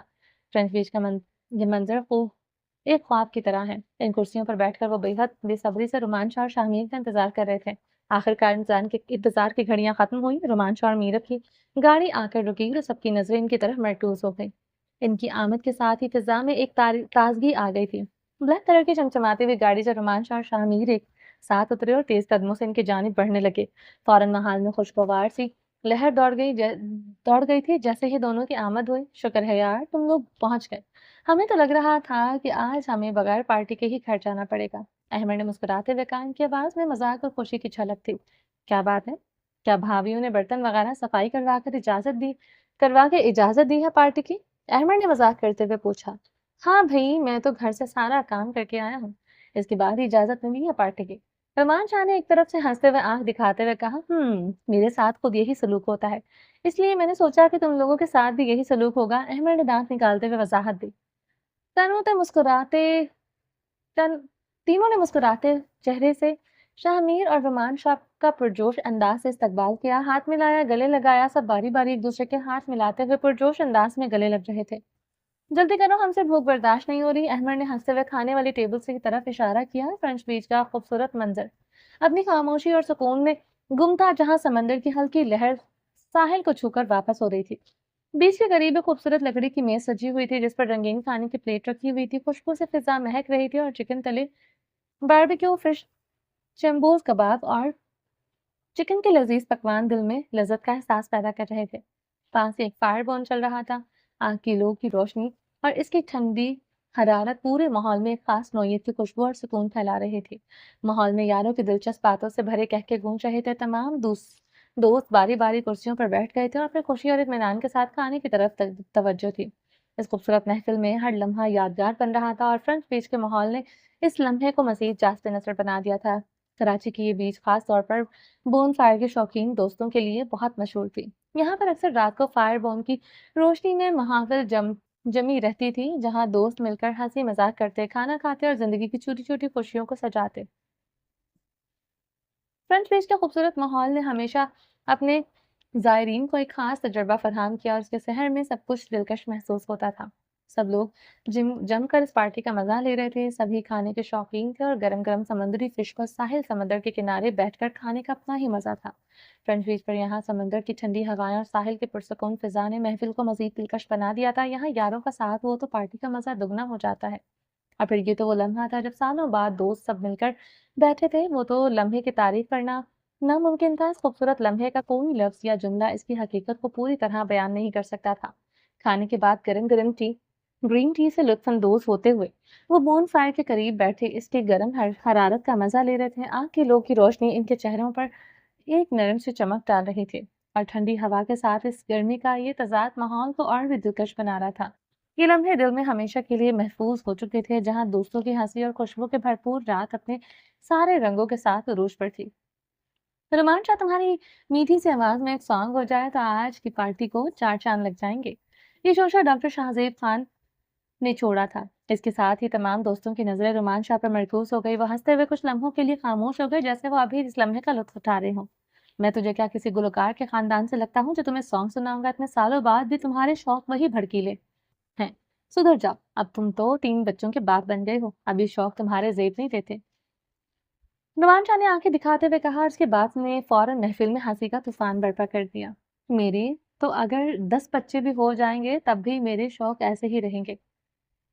फ्रेंच बीच का ये मंजर खूब एक ख्वाब की तरह है। इन कुर्सियों पर बैठकर वो बेहद बेसब्री से रोमांच और शाहमीर का इंतजार कर रहे थे। आखिरकार इंतजार की घड़ियां खत्म हुई। रोमांच और मीरत की गाड़ी आकर रुकी और सबकी नजरें इनकी तरफ मरकूज हो गई। इनकी आमद के साथ ही फिजा में एक ताजगी आ गई थी। ब्लैक कलर की चमचमाती हुई गाड़ी से रोमांच और शाहमीर एक साथ उतरे और तेज कदमों से इनकी जानिब बढ़ने लगे। फौरन महाल में खुशगवार सी लहर दौड़ गई थी जैसे ही दोनों की आमद हुई। शुक्र है यार तुम लोग पहुंच गए, हमें तो लग रहा था कि आज हमें बगैर पार्टी के ही घर जाना पड़ेगा। अहमद ने मुस्कुराते हुए कहा। इनकी आवाज में मजाक और खुशी की झलक थी। क्या बात है, क्या भाभीियों ने बर्तन वगैरह सफाई करवा के इजाजत दी है पार्टी की? अहमद ने मजाक करते हुए पूछा। हाँ भाई, मैं तो घर से सारा काम करके आया हूँ, इसके बाद ही इजाजत मिली है पार्टी की। रमान शाह ने एक तरफ से हंसते हुए आंख दिखाते हुए कहा। मेरे साथ खुद यही सलूक होता है, इसलिए मैंने सोचा कि तुम लोगों के साथ भी यही सलूक होगा। अहमद ने दांत निकालते हुए वजाहत दी। तनु तो मुस्कुराते तन तीनों ने मुस्कुराते चेहरे से शाहमीर और रुमान शाह का पुरजोश अंदाज से इस्तकबाल किया। हाथ मिलाया, गले लगाया, सब बारी बारी एक दूसरे के हाथ मिलाते हुए पुरजोश अंदाज में गले लग रहे थे। जल्दी करो, हमसे भूख बर्दाश्त नहीं हो रही। अहमद ने हंसते हुए खाने वाली टेबल की तरफ इशारा किया। फ्रेंच बीच का खूबसूरत मंजर अपनी खामोशी और सुकून में गुम था, जहां समंदर की हल्की लहर साहिल को छूकर वापस हो रही थी। बीच के करीब एक खूबसूरत लकड़ी की मेज सजी हुई थी जिस पर रंगीन खाने की प्लेट रखी हुई थी। खुशबू से फिजा महक रही थी और चिकन तले, बारबेक्यू फिश, चम्बोज कबाब और चिकन के लजीज पकवान दिल में लज्जत का एहसास पैदा कर रहे थे। पास ही एक फायर बर्न चल रहा था। आग की लो की रोशनी और इसकी ठंडी हरारत पूरे माहौल में एक खास नौयत की खुशबू और सुकून फैला रही थी। माहौल में यारों की दिलचस्प बातों से भरे कहके गूंज रहे थे। तमाम दोस्त बारी बारी कुर्सियों पर बैठ गए थे और अपनी खुशी और इत्मीनान के साथ खाने की तरफ तवज्जो थी। इस खूबसूरत महफिल में हर लम्हा यादगार बन रहा था और फ्रेंच बीच के माहौल ने इस लम्हे को मजीद जास्ते नजर बना दिया था। कराची की ये बीच खास तौर पर बोन फायर के शौकीन दोस्तों के लिए बहुत मशहूर थी। यहाँ पर अक्सर रात को फायर बॉम्ब की रोशनी में महाफिल जमी रहती थी, जहाँ दोस्त मिलकर हंसी मजाक करते, खाना खाते और जिंदगी की छोटी छोटी खुशियों को सजाते। फ्रेंच बीच के खूबसूरत माहौल ने हमेशा अपने जायरीन को एक खास तजुर्बा फराहम किया और उसके शहर में सब कुछ दिलकश महसूस होता था। सब लोग जमकर इस पार्टी का मजा ले रहे थे। सभी खाने के शौकीन थे और गरम गरम समुद्री फिश को साहिल समंदर के किनारे बैठकर खाने का अपना ही मजा था। फ्रेंच बीच पर यहाँ समंदर की ठंडी हवाएं और साहिल के पुरसकून फिजा ने महफिल को मजीद दिलकश बना दिया था। यहाँ यारों का साथ हो तो पार्टी का मजा दुगना हो जाता है। और फिर ये तो वो लम्हा था जब सालों बाद दोस्त सब मिलकर बैठे थे। वो तो लम्हे की तारीफ करना नामुमकिन था। इस खूबसूरत लम्हे का कोई लफ्ज या जुमला इसकी हकीकत को पूरी तरह बयान नहीं कर सकता था। खाने के बाद गरम गरम ग्रीन टी से लुत्फानंदोज होते हुए वो बोन फायर के करीब बैठे इसकी गर्म हरारत का मजा ले रहे थे। आग की लो की रोशनी इनके चेहरों पर एक नरम सी चमक डाल रही थी और ठंडी हवा के साथ इस गर्मी का ये तजाद माहौल को और भी दिलकश बना रहा था। ये लम्हे दिल में हमेशा के लिए महफूज हो चुके थे, जहां दोस्तों की हंसी और खुशबू के भरपूर रात अपने सारे रंगों के साथ उरूज पर थी। रोमांच, तुम्हारी मीठी सी आवाज में एक सॉन्ग हो जाए तो आज की पार्टी को चार चांद लग जाएंगे। ये शोशा डॉक्टर शाहजेब खान ने छोड़ा था। इसके साथ ही तमाम दोस्तों की नजरें रोमान शाह पर मरकूज हो गई। वो हंसते हुए कुछ लम्हों के लिए खामोश हो गए, जैसे वो अभी इस लम्हे का लुत्फ उठा रहे हों। मैं तुझे क्या किसी गुलकार के खानदान से लगता हूँ जो तुम्हें सॉन्ग सुनाऊंगा? इतने सालों बाद भी तुम्हारे शौक वही भड़कीले हैं। सुधर जाओ, अब तुम तो 3 बच्चों के बाप बन गए हो। अभी शौक तुम्हारे जेब नहीं देते। नुमान शाह ने आंखें दिखाते हुए कहा, और उसके बाद ने फौरन महफिल में हंसी का तूफान बर्पा कर दिया। मेरे तो अगर 10 बच्चे भी हो जाएंगे तब भी मेरे शौक ऐसे ही रहेंगे।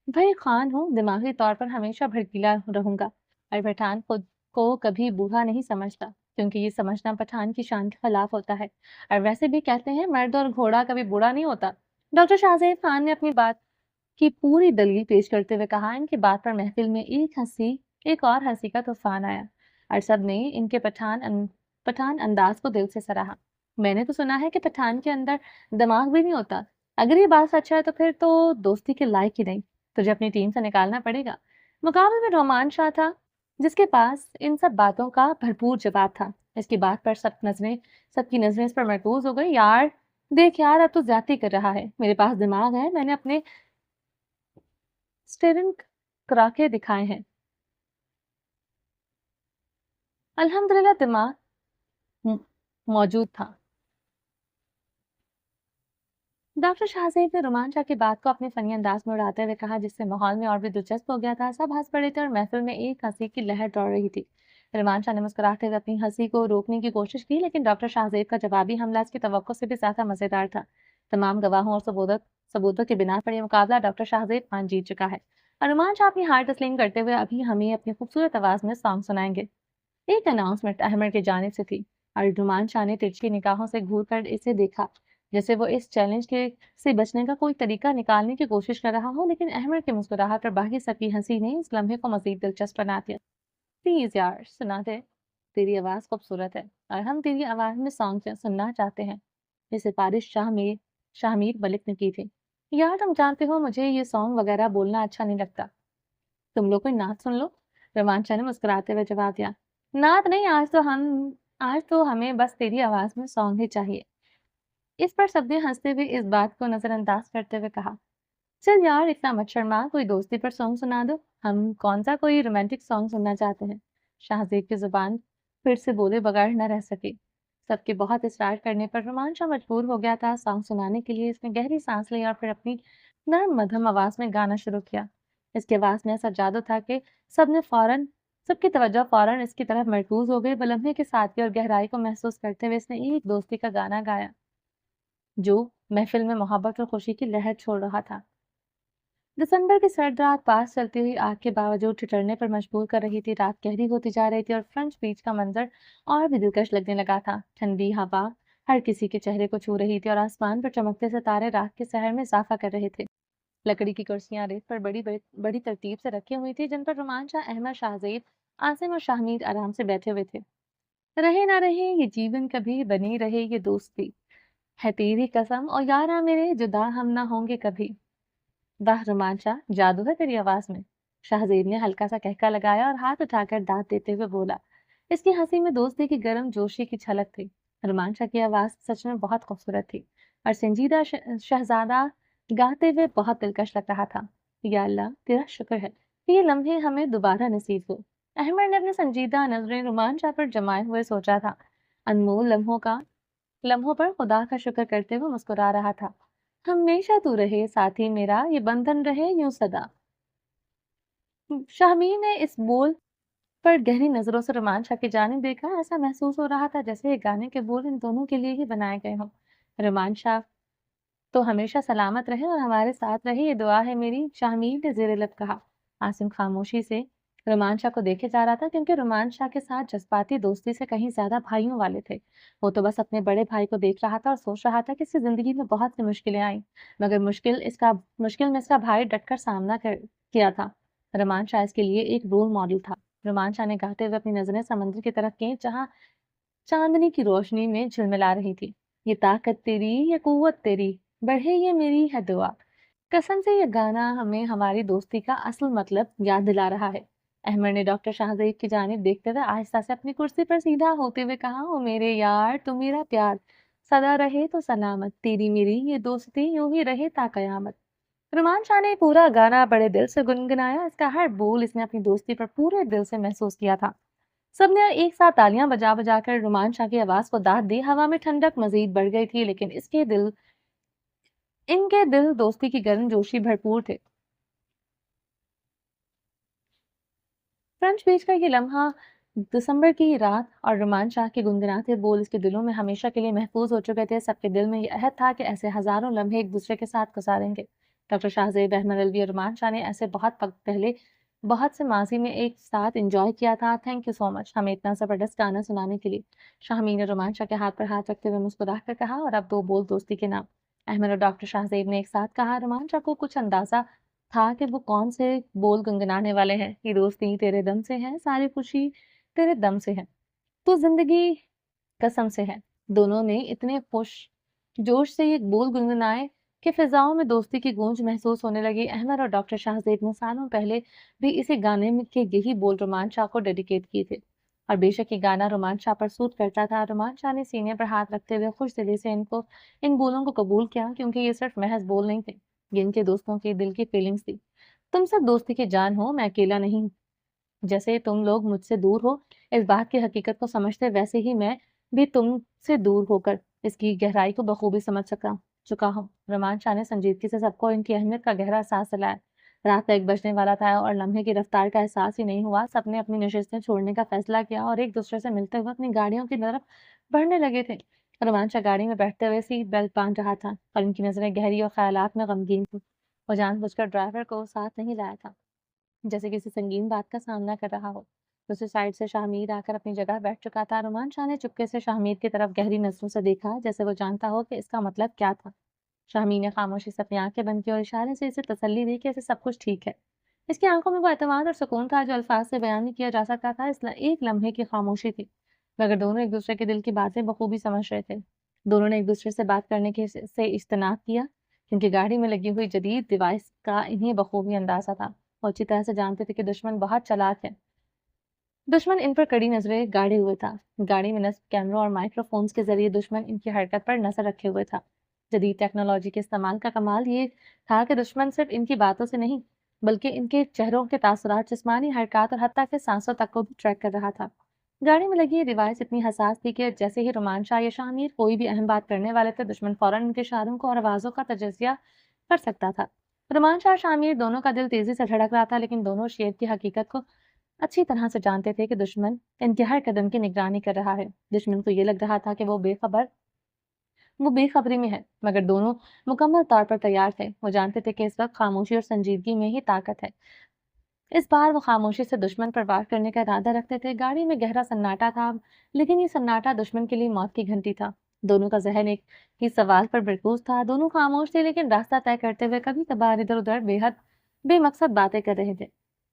भाई खान हूँ, दिमागी तौर पर हमेशा भड़कीला रहूंगा। और पठान खुद को कभी बूढ़ा नहीं समझता, क्योंकि ये समझना पठान की शान के खिलाफ होता है। और वैसे भी कहते हैं मर्द और घोड़ा कभी बूढ़ा नहीं होता। डॉक्टर शाहजेब खान ने अपनी बात की पूरी दलील पेश करते हुए कहा। इनकी बात पर महफिल में एक और हंसी का तूफान आया और सबने इनके पठान अंदाज को दिल से सराहा। मैंने तो सुना है कि पठान के अंदर दिमाग भी नहीं होता। अगर ये बात सच है तो फिर तो दोस्ती के लायक ही नहीं। तुझे अपनी टीम से निकालना पड़ेगा। मुकाबले में रोमान शाह था, जिसके पास इन सब बातों का भरपूर जवाब था। इसकी बात पर सबकी नजरें इस पर मरकूज हो गई। यार देख यार, अब तो ज्यादती कर रहा है। मेरे पास दिमाग है, मैंने अपने स्टेरिंग कराके दिखाए हैं। अल्हम्दुलिल्लाह दिमाग मौजूद था। डॉक्टर शाहजेब ने रोमांचा की बात को अपने फनी अंदाज में उड़ाते हुए कहा, जिससे माहौल में और भी दिलचस्प हो गया था। सब हंस पड़े थे और महफिल में एक हंसी की लहर दौड़ रही थी। रोमांचा ने मुस्कुराते हुए अपनी हंसी को रोकने की कोशिश की, लेकिन डॉक्टर शाहजेब का जवाबी हमला इसकी तवक्को से भी ज्यादा मजेदार था। तमाम गवाहों और सबूतों के बिना पर यह मुकाबला डॉक्टर शाहजेब खान जीत चुका है। और रोमांचा अपनी हार तस्लीम करते हुए अभी हमें अपनी खूबसूरत आवाज में सॉन्ग सुनाएंगे। एक अनाउंसमेंट अहमद की जानिब से थी और रुमान शाह ने तिरछी निगाहों से घूर कर इसे देखा, जैसे वो इस चैलेंज के से बचने का कोई तरीका निकालने की कोशिश कर रहा हो। लेकिन अहमद की मुस्कुराहट और बाकी सबकी हंसी ने इस लम्हे को मजीद दिलचस्प बना दिया। प्लीज यार सुना दे, तेरी आवाज खूबसूरत है और हम तेरी आवाज में सॉन्ग सुनना चाहते हैं। ये सिफारिश शाहमीर मलिक ने की थी। यार तुम जानते हो मुझे ये सॉन्ग वगैरह बोलना अच्छा नहीं लगता। तुम लोग कोई नात सुन लो। रोमांचा ने मुस्कुराते हुए जवाब दिया। नात नहीं, आज तो हमें बस तेरी आवाज में सॉन्ग ही चाहिए। इस पर सबने हंसते हुए इस बात को नजरअंदाज करते हुए कहा, चल यार इतना मत शर्मा, कोई दोस्ती पर सॉन्ग सुना दो। हम कौन सा कोई रोमांटिक सॉन्ग सुनना चाहते हैं। शाहजेब की जुबान फिर से बोले बगैर न रह सकी। सबके बहुत इसरार करने पर रोमांचा मजबूर हो गया था सॉन्ग सुनाने के लिए। इसने गहरी सांस ली और फिर अपनी नरम मध्यम आवाज में गाना शुरू किया। इसकी आवाज में ऐसा जादू था कि सबने फौरन सबकी तवज्जो फौरन इसकी तरफ मरकूज हो गई। बलम्हे की सादगी और गहराई को महसूस करते हुए इसने एक दोस्ती का गाना गाया, जो महफिल में मोहब्बत और खुशी की लहर छोड़ रहा था। दिसंबर की सर्द रात पास चलती हुई आग के बावजूद ठिठुरने पर मजबूर कर रही थी। रात गहरी होती जा रही थी और फ्रंट बीच का मंजर और भी दिलकश लगने लगा था। ठंडी हवा हर किसी के चेहरे को छू रही थी और आसमान पर चमकते सितारे रात के सहर में इजाफा कर रहे थे। लकड़ी की कुर्सियां रेत पर बड़ी तरतीब से रखी हुई थी, जिन पर रोमांचा, अहमद, शाहजेब, आसिम और शाहमीद आराम से बैठे हुए थे। रहे ना रहे ये जीवन, कभी बनी रहे ये दोस्ती, है तेरी कसम और यारा मेरे, जुदा हम ना होंगे कभी। वाह रोमांचा, जादू है तेरी आवाज में। शाहजेब ने हल्का सा कहका लगाया और हाथ उठाकर दांत देते हुए बोला। इसकी हंसी में दोस्ती की गर्म जोशी की झलक थी। रोमांचा की आवाज सच में बहुत खूबसूरत थी और संजीदा शहजादा गाते हुए बहुत दिलकश लग रहा था। या अल्लाह तेरा शुक्र है कि ये लम्हे हमें दोबारा नसीब हो। अहमद ने अपने संजीदा नजरें रोमांचा पर जमाए हुए सोचा था। अनमोल लम्हों पर खुदा का शुक्र करते हुए मुस्कुरा रहा था। हमेशा तू रहे साथी मेरा, ये बंधन रहे यूं सदा। शाहमीर ने इस बोल पर गहरी नजरों से रोमांचा की जानिब देखा। ऐसा महसूस हो रहा था जैसे ये गाने के बोल इन दोनों के लिए ही बनाए गए हों। रोमांचा तो हमेशा सलामत रहे और हमारे साथ रहे, ये दुआ है मेरी, शाहमीर ने जेर लब कहा। आसिम खामोशी से रोमांचा को देखे जा रहा था, क्योंकि रोमांचा के साथ जज्बाती दोस्ती से कहीं ज्यादा भाइयों वाले थे। वो तो बस अपने बड़े भाई को देख रहा था और सोच रहा था कि इसकी जिंदगी में बहुत सी मुश्किलें आई, मगर मुश्किल में इसका भाई डटकर किया था। रोमांचा इसके लिए एक रोल मॉडल था। रोमांचा ने गाते हुए अपनी नजरें समंदर की तरफ की, जहाँ चांदनी की रोशनी में झिलमिला रही थी। ये ताकत तेरी, ये कुव्वत तेरी, बढ़े ये मेरी है दुआ। कसम से ये गाना हमें हमारी दोस्ती का असल मतलब याद दिला रहा है। अहमद ने डॉक्टर शाहजेब की जानिब देखते हुए आहिस्ता से अपनी कुर्सी पर सीधा होते हुए कहा, ओ मेरे यार, तू मेरा प्यार, सदा रहे तो सलामत, तेरी मेरी ये दोस्ती यूं ही रहे ता कयामत। रुमान शाह ने पूरा गाना बड़े दिल से गुनगुनाया। इसका हर बोल इसने अपनी दोस्ती पर पूरे दिल से महसूस किया था। सबने एक साथ तालियां बजा बजा कर रुमान शाह की आवाज को दाद दी। हवा में ठंडक मजीद बढ़ गई थी, लेकिन इनके दिल दोस्ती की गर्मजोशी भरपूर थे। फ्रेंच बीच का ये लम्हा, दिसंबर की रात और रुमान शाह के गुनगुनाते बोल इसके दिलों में हमेशा के लिए महफूज हो चुके थे। सबके दिल में ये अहद था कि ऐसे हजारों लम्हे एक दूसरे के साथ गुजारेंगे। डॉक्टर शाहजेब, अहमद अलवी और रुमान शाह ने ऐसे बहुत वक्त पहले बहुत से माजी में एक साथ एंजॉय किया था। थैंक यू सो मच हमें इतना जबरदस्त गाना सुनाने के लिए। शाहमीन ने रुमान शाह के हाथ पर हाथ रखते हुए मुस्कुरा कर कहा, और अब दो बोल दोस्ती के नाम। अहमद और डॉक्टर शाहजेब ने एक साथ कहा। रुमान शाह को कुछ अंदाजा था कि वो कौन से बोल गुनगुनाने वाले हैं। ये दोस्ती तेरे दम से है, सारी खुशी तेरे दम से है, तो जिंदगी कसम से है। दोनों ने इतने खुश जोश से ये बोल गुनगुनाए कि फिजाओं में दोस्ती की गूंज महसूस होने लगी। अहमद और डॉक्टर शाहजेब ने सालों पहले भी इसी गाने में के यही बोल रोमान शाह को डेडिकेट किए थे, और बेशक ये गाना रोमान शाह पर सूट करता था। रोमान शाह ने सीने पर हाथ रखते हुए खुश दिली से इन बोलों को कबूल किया, क्योंकि ये सिर्फ महज बोल नहीं थे, ये इनके दोस्तों की दिल की फीलिंग्स थी। तुम सब दोस्ती की जान हो, मैं अकेला नहीं हूँ। जैसे तुम लोग मुझसे दूर हो इस बात की हकीकत को समझते, वैसे ही मैं भी तुमसे दूर होकर इसकी गहराई को बखूबी समझ चुका हूँ। रोमान शाह ने संजीदगी से सबको इनकी अहमियत का गहरा एहसास दिलाया। रात 1 बजने वाला था और लम्हे की रफ्तार का एहसास ही नहीं हुआ। सबने अपनी नशिस्तें छोड़ने का फैसला किया और एक दूसरे से मिलते हुए अपनी गाड़ियों की तरफ बढ़ने लगे थे। रोमान शाह गाड़ी में बैठते हुए सीट बेल्ट बांध रहा था और इनकी नजरें गहरी और ख्यालात में गमगीन थी। वो जानबूझकर ड्राइवर को साथ नहीं लाया था, जैसे किसी संगीन बात का सामना कर रहा हो। दूसरी साइड से शाहमीर आकर अपनी जगह बैठ चुका था। रुमान शाह ने चुपके से शाहमीर की तरफ गहरी नजरों से देखा, जैसे वो जानता हो कि इसका मतलब क्या था। शाहमीर ने खामोशी से अपनी आंखें बंद की और इशारे से इसे तसल्ली दी कि इसे सब कुछ ठीक है। इसकी आंखों में वो एतमाद और सुकून था जो अल्फाज से बयान नहीं किया जा सकता था। एक लम्हे की खामोशी थी, मगर दोनों एक दूसरे के दिल की बातें बखूबी समझ रहे थे। दोनों ने एक दूसरे से बात करने के से इज्तनाब किया, क्योंकि गाड़ी में लगी हुई जदीद डिवाइस का इन्हें बखूबी अंदाजा था। वो अच्छी तरह से जानते थे कि दुश्मन बहुत चालाक है। दुश्मन इन पर कड़ी नजरें गाड़े हुए था। गाड़ी में नस्ब कैमरों और माइक्रोफोन्स के जरिए दुश्मन इनकी हरकत पर नजर रखे हुए था। जदीद टेक्नोलॉजी के इस्तेमाल का कमाल ये था कि दुश्मन सिर्फ इनकी बातों से नहीं, बल्कि इनके चेहरों के तासुरात, जिस्मानी हरकत और हत्ता के सांसों तक को भी ट्रैक कर रहा था। गाड़ी में लगी ये डिवाइस इतनी हसास थी कि जैसे ही रोमान शाह या शामिर कोई भी अहम बात करने वाले थे, दुश्मन फौरन उनके इशारों को और आवाजों का तजजिया कर सकता था। रोमान शाह और शामिर दोनों का दिल तेजी से धड़क रहा था, लेकिन दोनों शेर की हकीकत को अच्छी तरह से जानते थे कि दुश्मन इनके हर कदम की निगरानी कर रहा है। दुश्मन को ये लग रहा था कि वो बेखबरी में है, मगर दोनों मुकम्मल तौर पर तैयार थे। वो जानते थे कि इस वक्त खामोशी और संजीदगी में ही ताकत है। इस बार वो खामोशी से दुश्मन पर वार करने का इरादा रखते थे। गाड़ी में गहरा सन्नाटा था, लेकिन ये सन्नाटा दुश्मन के लिए मौत की घंटी था। दोनों का जहन एक ही सवाल पर मरकूज था। दोनों खामोश थे, लेकिन रास्ता तय करते हुए कभी कभार इधर उधर बेहद बेमकसद बातें कर रहे थे,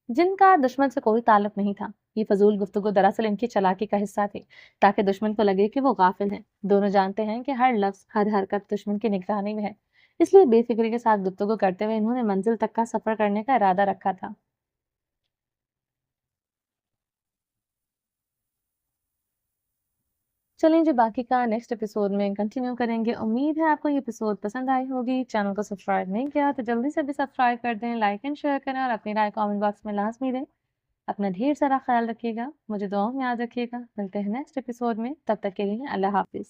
जिनका दुश्मन से कोई ताल्लुक नहीं था। ये फजूल गुफ्तगू दरअसल इनकी चालाकी का हिस्सा थी, ताकि दुश्मन को लगे कि वो गाफिल हैं। दोनों जानते हैं कि हर लफ्ज, हर हरकत दुश्मन की निगरानी में है, इसलिए बेफिक्री के साथ गुफ्तगू करते हुए इन्होंने मंजिल तक का सफर करने का इरादा रखा था। चलें जी, बाकी का नेक्स्ट एपिसोड में कंटिन्यू करेंगे। उम्मीद है आपको ये एपिसोड पसंद आई होगी। चैनल को सब्सक्राइब नहीं किया तो जल्दी से भी सब्सक्राइब कर दें, लाइक एंड शेयर करें और अपनी राय कमेंट बॉक्स में लाजमी दें। अपना ढेर सारा ख्याल रखिएगा, मुझे दुआओं में याद रखिएगा। मिलते हैं नेक्स्ट एपिसोड में, तब तक के लिए अल्लाह हाफिज़।